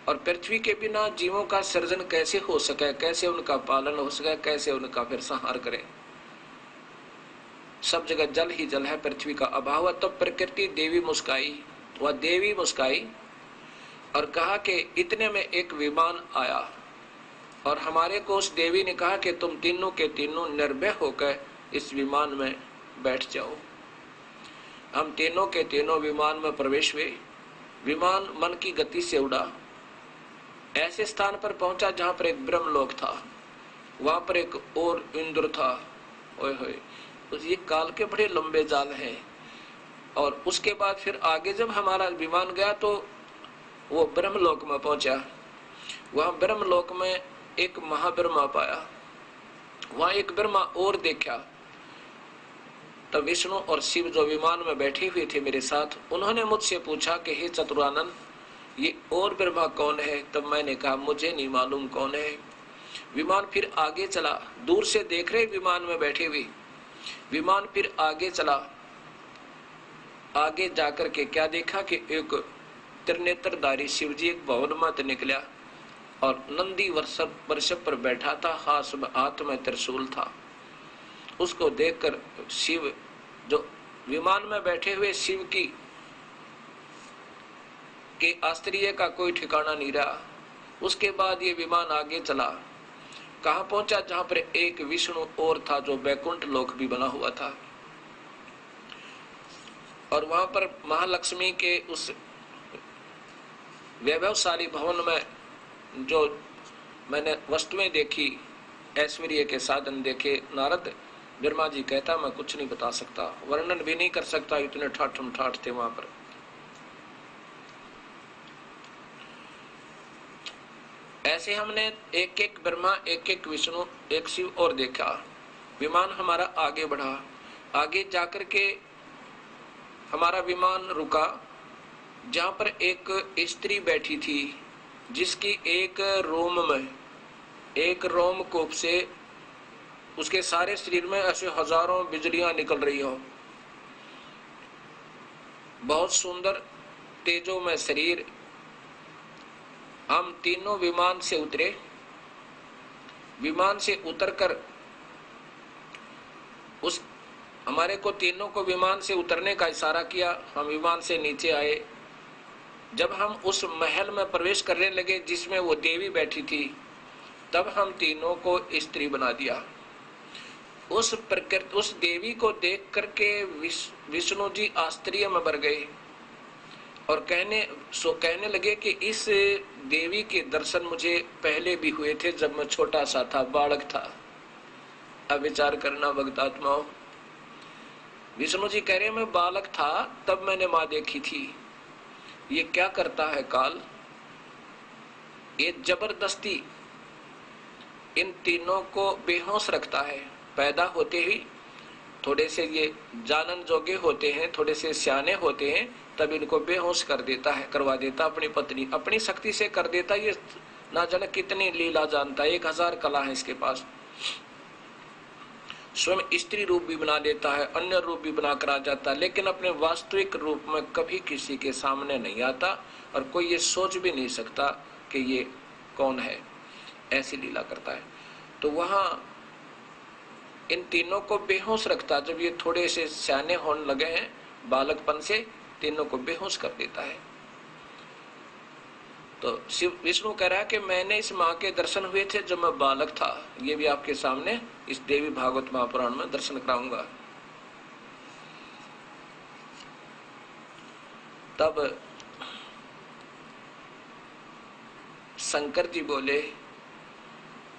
Speaker 1: और पृथ्वी के बिना जीवों का सृजन कैसे हो सके, कैसे उनका पालन हो सके, कैसे उनका फिर संहार करें। सब जगह जल ही जल है, पृथ्वी का अभाव है। तब प्रकृति देवी मुस्काई, वह देवी मुस्काई और कहा कि इतने में एक विमान आया और हमारे को उस देवी ने कहा कि तुम तीनों के तीनों निर्भय होकर इस विमान में बैठ जाओ। हम तीनों के तीनों विमान में प्रवेश हुए। विमान मन की गति से उड़ा, ऐसे स्थान पर पहुंचा जहां पर एक ब्रह्मलोक था, वहां पर एक और इंद्र था। ओए होए, तो ये काल के बड़े लंबे जाल हैं। और उसके बाद फिर आगे जब हमारा विमान गया तो वो ब्रह्मलोक में पहुंचा। वहां ब्रह्मलोक में एक महाब्रह्मा पाया, वहां एक ब्रह्मा और देखा। तब विष्णु और शिव जो विमान में बैठे हुए थे मेरे साथ, उन्होंने मुझसे पूछा कि हे चतुरानन, ये और ब्रह्मा कौन है? तब मैंने कहा मुझे नहीं मालूम कौन है। विमान फिर आगे चला, दूर से देख रहे विमान में बैठे हुए। विमान फिर आगे चला, आगे जाकर के क्या देखा कि एक त्रिनेत्रधारी शिवजी एक भवन मत निकला और नंदी वृषभ पर बैठा था, हाथ में त्रिशूल था। उसको देखकर शिव, जो विमान में बैठे हुए शिव की के आश्चर्य का कोई ठिकाना नहीं रहा। उसके बाद ये विमान आगे चला, कहां पहुंचा? जहां पर एक विष्णु और था जो बैकुंठ लोक भी बना हुआ था, और वहां पर महालक्ष्मी के उस वैभवशाली भवन में जो मैंने वस्तुएं देखी, ऐश्वर्य के साधन देखे, नारद ब्रह्मा जी कहता मैं कुछ नहीं बता सकता, वर्णन भी नहीं कर सकता, इतने ठाठम ठाठ थे वहां पर। ऐसे हमने एक एक ब्रह्मा, एक एक विष्णु, एक शिव और देखा। विमान हमारा आगे बढ़ा, आगे जाकर के हमारा विमान रुका जहां पर एक स्त्री बैठी थी, जिसकी एक रोमकूप से उसके सारे शरीर में ऐसे हजारों बिजलियां निकल रही हो। बहुत सुंदर तेजोमय शरीर। हम तीनों विमान से उतरे। विमान से उतरकर उस हमारे को तीनों को विमान से उतरने का इशारा किया। हम विमान से नीचे आए। जब हम उस महल में प्रवेश करने लगे जिसमें वो देवी बैठी थी, तब हम तीनों को स्त्री बना दिया। उस देवी को देख करके विष्णु जी आश्चर्य में भर गए और कहने लगे कि इस देवी के दर्शन मुझे पहले भी हुए थे जब मैं छोटा सा था, बालक था। अब विचार करना भक्तात्माओं, विष्णु जी कह रहे मैं बालक था तब मैंने माँ देखी थी। ये क्या करता है काल, ये जबरदस्ती इन तीनों को बेहोश रखता है। पैदा होते ही थोड़े से ये जानन जोगे होते हैं, थोड़े से सियाने होते हैं, तब इनको बेहोश कर देता है, करवा देता अपनी पत्नी, अपनी शक्ति से कर देता। ये ना जाने कितनी लीला जानता है, 1000 कला है इसके पास। स्वयं स्त्री रूप भी बना देता है, अन्य रूप भी बना कर आ जाता है, लेकिन अपने वास्तविक रूप में कभी किसी के सामने नहीं आता और कोई ये सोच भी नहीं सकता कि ये कौन है। ऐसी लीला करता है। तो वहां इन तीनों को बेहोश रखता। जब ये थोड़े से सियाने होने लगे हैं, बालकपन से तीनों को बेहोश कर देता है। तो शिव विष्णु कह रहा है कि मैंने इस माँ के दर्शन हुए थे जब मैं बालक था। ये भी आपके सामने इस देवी भागवत महापुराण में दर्शन कराऊंगा। तब शंकर जी बोले,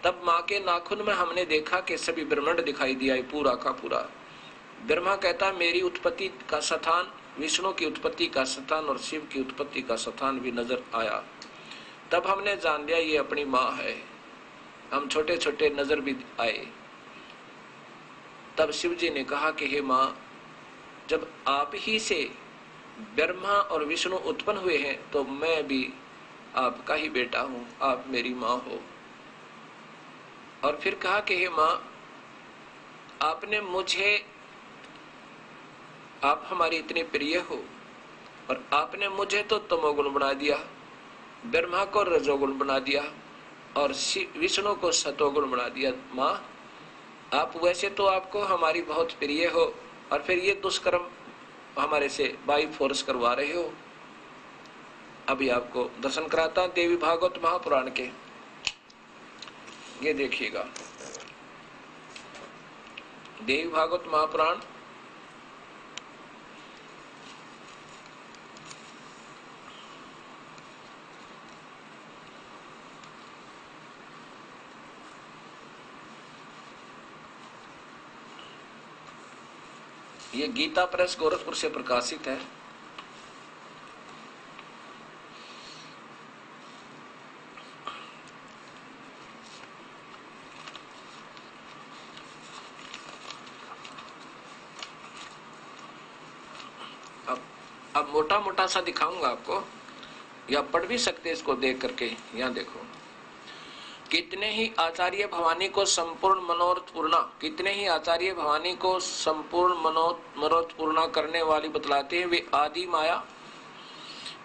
Speaker 1: तब माँ के नाखून में हमने देखा कि सभी ब्रह्मांड दिखाई दिया है पूरा का पूरा। ब्रह्मा कहता मेरी उत्पत्ति का स्थान, विष्णु की उत्पत्ति का स्थान और शिव की उत्पत्ति का स्थान भी नजर आया। तब हमने जान लिया ये अपनी माँ है। हम छोटे छोटे नजर भी आए। तब शिव जी ने कहा कि हे माँ, जब आप ही से ब्रह्मा और विष्णु उत्पन्न हुए हैं तो मैं भी आपका ही बेटा हूं, आप मेरी माँ हो। और फिर कहा कि हे माँ, आपने मुझे, आप हमारी इतनी प्रिय हो और आपने मुझे तो तमोगुण बना दिया, ब्रह्मा को रजोगुण बना दिया और विष्णु को सतोगुण बना दिया। माँ, आप वैसे तो आपको हमारी बहुत प्रिय हो और फिर ये दुष्कर्म हमारे से बाई फोर्स करवा रहे हो। अभी आपको दर्शन कराता देवी भागवत महापुराण के। ये देखिएगा, देवी भागवत महापुराण ये गीता प्रेस गोरखपुर से प्रकाशित है। अब मोटा मोटा सा दिखाऊंगा आपको, या पढ़ भी सकते इसको देख करके। यहाँ देखो, कितने ही आचार्य भवानी को संपूर्ण मनोरथ पूर्णा, कितने ही आचार्य भवानी को संपूर्ण मनोरथ पूर्णा करने वाली बतलाते हैं। वे आदि माया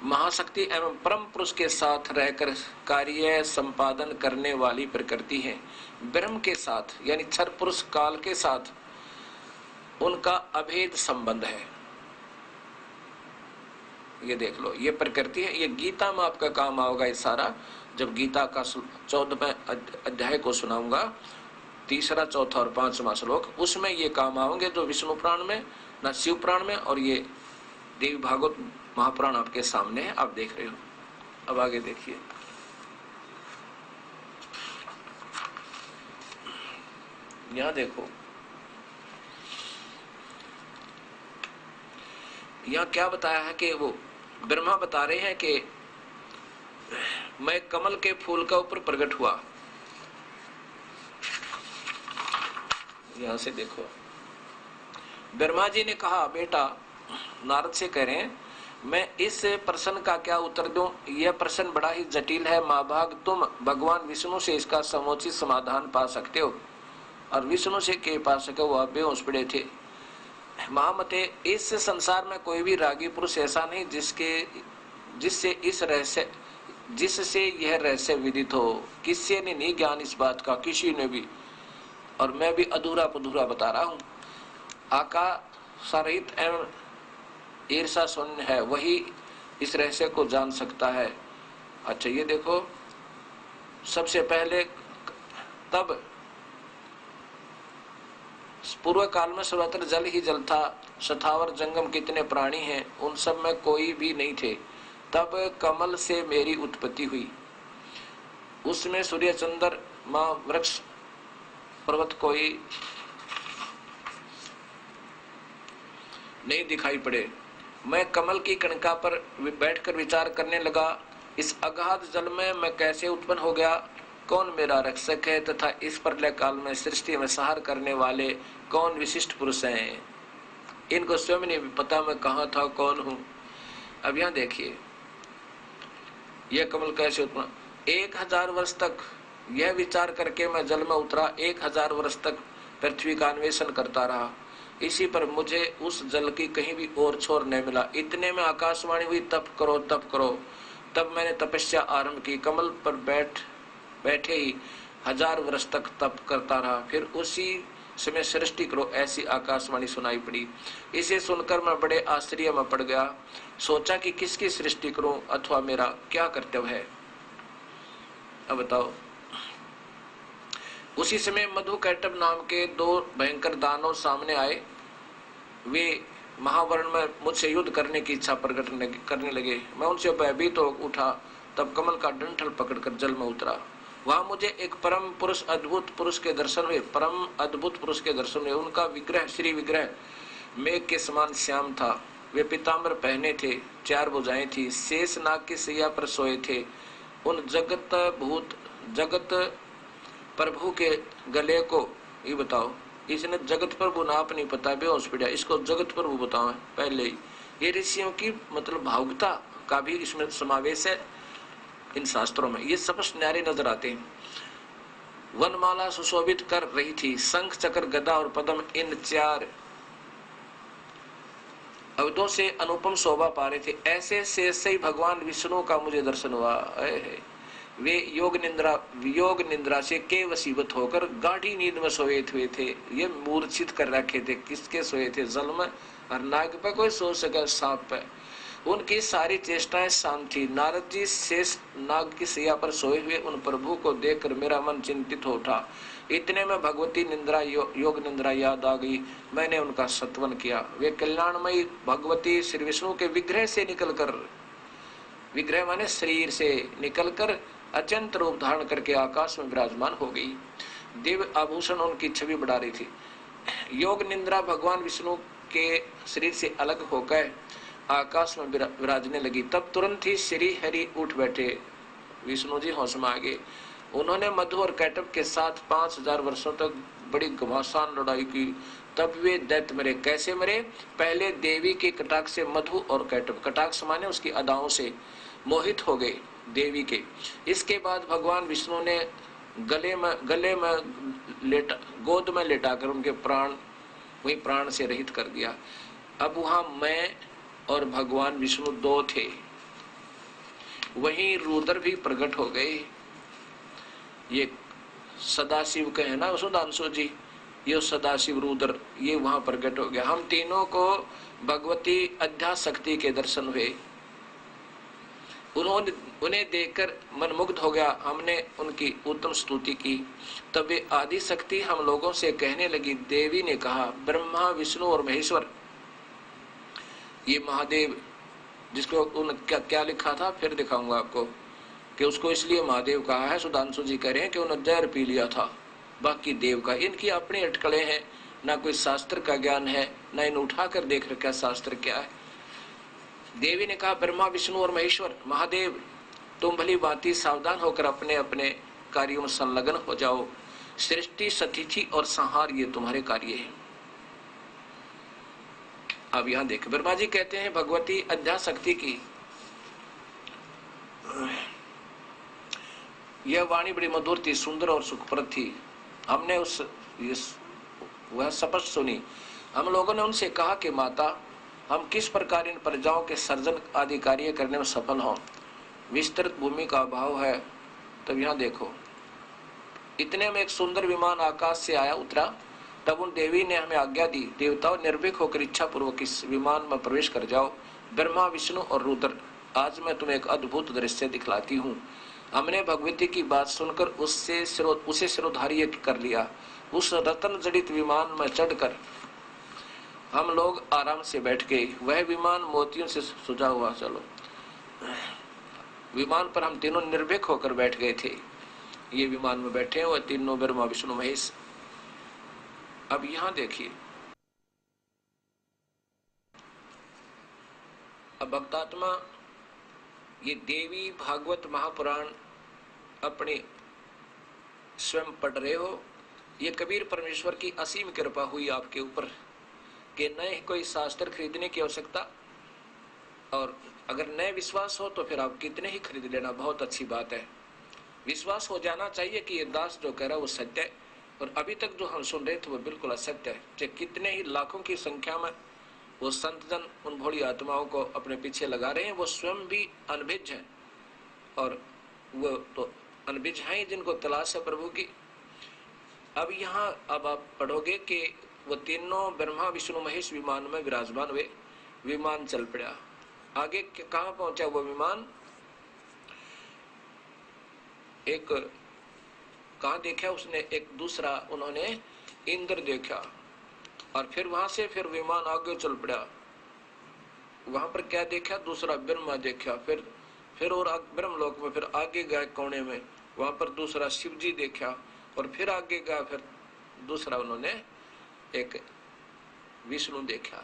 Speaker 1: महाशक्ति एवं परम पुरुष के साथ रहकर कार्य संपादन करने वाली प्रकृति है। ब्रह्म के साथ यानी क्षर पुरुष काल के साथ उनका अभेद संबंध है। ये देख लो, ये प्रकृति है। ये गीता में आपका काम आओगा ये सारा। जब गीता का 14वें अध्याय को सुनाऊंगा, 3रा, 4था और 5वां श्लोक, उसमें ये काम आओगे जो विष्णु पुराण में ना शिव पुराण में, और ये देवी भागवत महापुराण आपके सामने है, आप देख रहे हो। अब आगे देखिए, यहां देखो, यहां क्या बताया है कि वो ब्रह्मा बता रहे हैं कि मैं कमल के फूल का ऊपर प्रकट हुआ। यहां से देखो, ब्रह्मा जी ने कहा, बेटा नारद से कह रहे हैं, मैं इस प्रश्न का क्या उत्तर दूं? यह प्रश्न बड़ा ही जटिल है महाभाग, तुम भगवान विष्णु से इसका समुचित समाधान पा सकते हो। और विष्णु से के पा सके, वो बेहोश पड़े थे। महामते, इस संसार में कोई भी रागी पुरुष ऐसा नहीं जिससे यह रहस्य विदित हो। किसी ने नहीं ज्ञान इस बात का, किसी ने भी, और मैं भी अधूरा पधूरा बता रहा हूं। आकाशरहित एवं ईर्षा शून्य है, वही इस रहस्य को जान सकता है। अच्छा ये देखो, सबसे पहले तब पूर्व काल में सर्वत्र जल ही जल था। सथावर जंगम कितने प्राणी हैं, उन सब में कोई भी नहीं थे। तब कमल से मेरी उत्पत्ति हुई। उसमें सूर्य चंद्र माँ वृक्ष पर्वत कोई नहीं दिखाई पड़े। मैं कमल की कणिका पर बैठकर विचार करने लगा, इस अगाध जल में मैं कैसे उत्पन्न हो गया, कौन मेरा रक्षक है, तथा इस प्रलय काल में सृष्टि में संहार करने वाले कौन विशिष्ट पुरुष हैं। इनको स्वयं नहीं पता मैं कहाँ था, कौन हूँ। अब यहाँ देखिए, यह कमल कैसे उत्पन्न। 1000 वर्ष तक यह विचार करके मैं जल में उतरा। 1000 वर्ष तक पृथ्वी का अन्वेषण करता रहा। इसी पर मुझे उस जल की कहीं भी और छोर नहीं मिला। इतने में आकाशवाणी हुई, तप करो तप करो। तब मैंने तपस्या आरंभ की। कमल पर बैठे ही 1000 वर्ष तक तप करता रहा। फिर उसी समय सृष्टि करो, ऐसी आकाशवाणी सुनाई पड़ी। इसे सुनकर मैं बड़े आश्चर्य में पड़ गया। सोचा कि किसकी सृष्टि करूं अथवा मेरा क्या कर्तव्य है। अब बताओ। उसी समय मधु कैटब नाम के 2 भयंकर दानव सामने आए। वे महावर्ण में मुझसे युद्ध करने की इच्छा प्रकट करने लगे। मैं उनसे भयभीत हो उठा। तब कमल का डंठल पकड़कर जल में उतरा। वहां मुझे एक परम पुरुष अद्भुत पुरुष के दर्शन हुए। परम अद्भुत पुरुष के दर्शन हुए। उनका विग्रह श्री विग्रह मेघ के समान श्याम था। वे पीताम्बर पहने थे, 4 भुजाएं थी, शेष नाग की सैया पर सोए थे। उन जगत प्रभु के गले को, ये बताओ, इसने जगत प्रभु नाप नहीं पता, बेहोश पड़ा, इसको जगत प्रभु बताओ पहले ही। ये ऋषियों की मतलब भावुकता का भी इसमें समावेश है इन शास्त्रों में। ये सब न्यारे नजर आते हैं। वनमाला सुशोभित कर रही थी। शंख चक्र गदा और पद्म, इन 4 अवधों से अनुपम शोभा पा रहे थे। ऐसे से ही भगवान विष्णु का मुझे दर्शन हुआ। वे योग निंद्रा से के वसीबत होकर गाढ़ी नींद में सोए हुए थे। ये मूर्छित कर रखे थे। किसके सोए थे? जल में। और नाग पे कोई सो सके, सांप पे। उनकी सारी चेष्टाएं शांत थी। नारद जी शेष नाग की सैया पर सोए हुए उन प्रभु को देखकर मेरा मन चिंतित हो उठा। इतने में भगवती निंद्रा योग निंद्रा याद आ गई। मैंने उनका सत्वन किया। वे कल्याणमयी भगवती श्री विष्णु के विग्रह से निकलकर, विग्रह माने शरीर से निकलकर अत्यंत रूप धारण करके आकाश में विराजमान हो गई। दिव्य आभूषण उनकी छवि बढ़ा रही थी। योग निंद्रा भगवान विष्णु के शरीर से अलग होकर आकाश में विराजने लगी। तब तुरंत ही श्री हरि उठ बैठे। विष्णु जी होश में आ गए। उन्होंने मधु और कैटब के साथ 5000 वर्षों तक बड़ी घमासान लड़ाई की। तब वे दैत्य मरे। कैसे मरे? पहले देवी के कटाक्ष से मधु और कैटब, कटाक्ष माने उसकी अदाओं से मोहित हो गए देवी के। इसके बाद भगवान विष्णु ने गले में लेटा, गोद में लेटाकर उनके प्राण वही प्राण से रहित कर दिया। अब वहां मैं और भगवान विष्णु दो थे, वहीं रुद्र भी प्रकट हो गए। ये सदाशिव के है ना सुधांशु जी, ये सदाशिव रुद्र ये वहां प्रकट हो गया। हम तीनों को भगवती अध्याशक्ति के दर्शन हुए। उन्हें देखकर मन मुग्ध हो गया। हमने उनकी उत्तम स्तुति की। तब वे आदि शक्ति हम लोगों से कहने लगी। देवी ने कहा, ब्रह्मा विष्णु और महेश्वर, ये महादेव जिसको उन क्या लिखा था फिर दिखाऊंगा आपको कि उसको इसलिए महादेव कहा है। सुधांशु जी कह रहे हैं कि उन्होंने जहर पी लिया था, बाकी देव का। इनकी अपनी अटकलें हैं, ना कोई शास्त्र का ज्ञान है, ना इन उठाकर देख रखा शास्त्र क्या है। देवी ने कहा, ब्रह्मा विष्णु और महेश्वर महादेव, तुम भली भांति सावधान होकर अपने अपने कार्यों में संलग्न हो जाओ। सृष्टि सतिथि और संहार ये तुम्हारे कार्य है। अब यहां देख ब्रह्मा जी कहते हैं भगवती अध्याशक्ति की यह वाणी बड़ी मधुर थी, सुंदर और सुखप्रद थी। हमने वह स्पष्ट सुनी। हम लोगों ने उनसे कहा कि माता, हम किस प्रकार इन प्रजाओं के सर्जन आदि कार्य करने में सफल हों। विस्तृत भूमि का अभाव है। तब यहाँ देखो, इतने में एक सुंदर विमान आकाश से आया उतरा। तब उन देवी ने हमें आज्ञा दी, देवताओं निर्भीक होकर इच्छा पूर्वक इस विमान में प्रवेश कर जाओ। ब्रह्मा विष्णु और रुद्र, आज मैं तुम्हें एक अद्भुत दृश्य दिखलाती हूँ। हमने भगवती की बात सुनकर उसे सिरोधार्य कर लिया। उस रत्न जड़ित विमान में चढ़कर हम लोग आराम से बैठ गए। वह विमान मोतियों से सजा हुआ, चलो विमान पर हम तीनों निर्भीक होकर बैठ गए थे। ये विमान में बैठे हैं वह तीनों, ब्रह्मा विष्णु महेश। अब यहां देखिए, अब भक्तात्मा ये देवी भागवत महापुराण अपने स्वयं पढ़ रहे हो। ये कबीर परमेश्वर की असीम कृपा हुई आपके ऊपर कि नए कोई शास्त्र खरीदने की आवश्यकता, और अगर नए विश्वास हो तो फिर आप कितने ही खरीद लेना, बहुत अच्छी बात है। विश्वास हो जाना चाहिए कि ये दास जो कह रहा है वो सत्य है, और अभी तक जो हम सुन रहे थे वो बिल्कुल असत्य है। चाहे कितने ही लाखों की संख्या में वो संत जन उन भोली आत्माओं को अपने पीछे लगा रहे हैं, वो स्वयं भी अनभिज है, और वो तो अनभिज हैं जिनको तलाश है प्रभु की। अब यहाँ अब आप पढ़ोगे कि वो तीनों ब्रह्मा विष्णु महेश विमान में विराजमान हुए। विमान चल पड़ा। आगे कहाँ पहुंचा वो विमान? एक कहाँ देखा उसने, एक दूसरा उन्होंने इंद्र देखा, और फिर वहां से फिर विमान आगे चल पड़ा। वहां पर क्या देखा? दूसरा ब्रह्मा देखा। फिर और ब्रह्मलोक में फिर आगे गए कोने में, वहां पर दूसरा शिव जी देखा, और फिर आगे गया फिर दूसरा उन्होंने एक विष्णु देखा।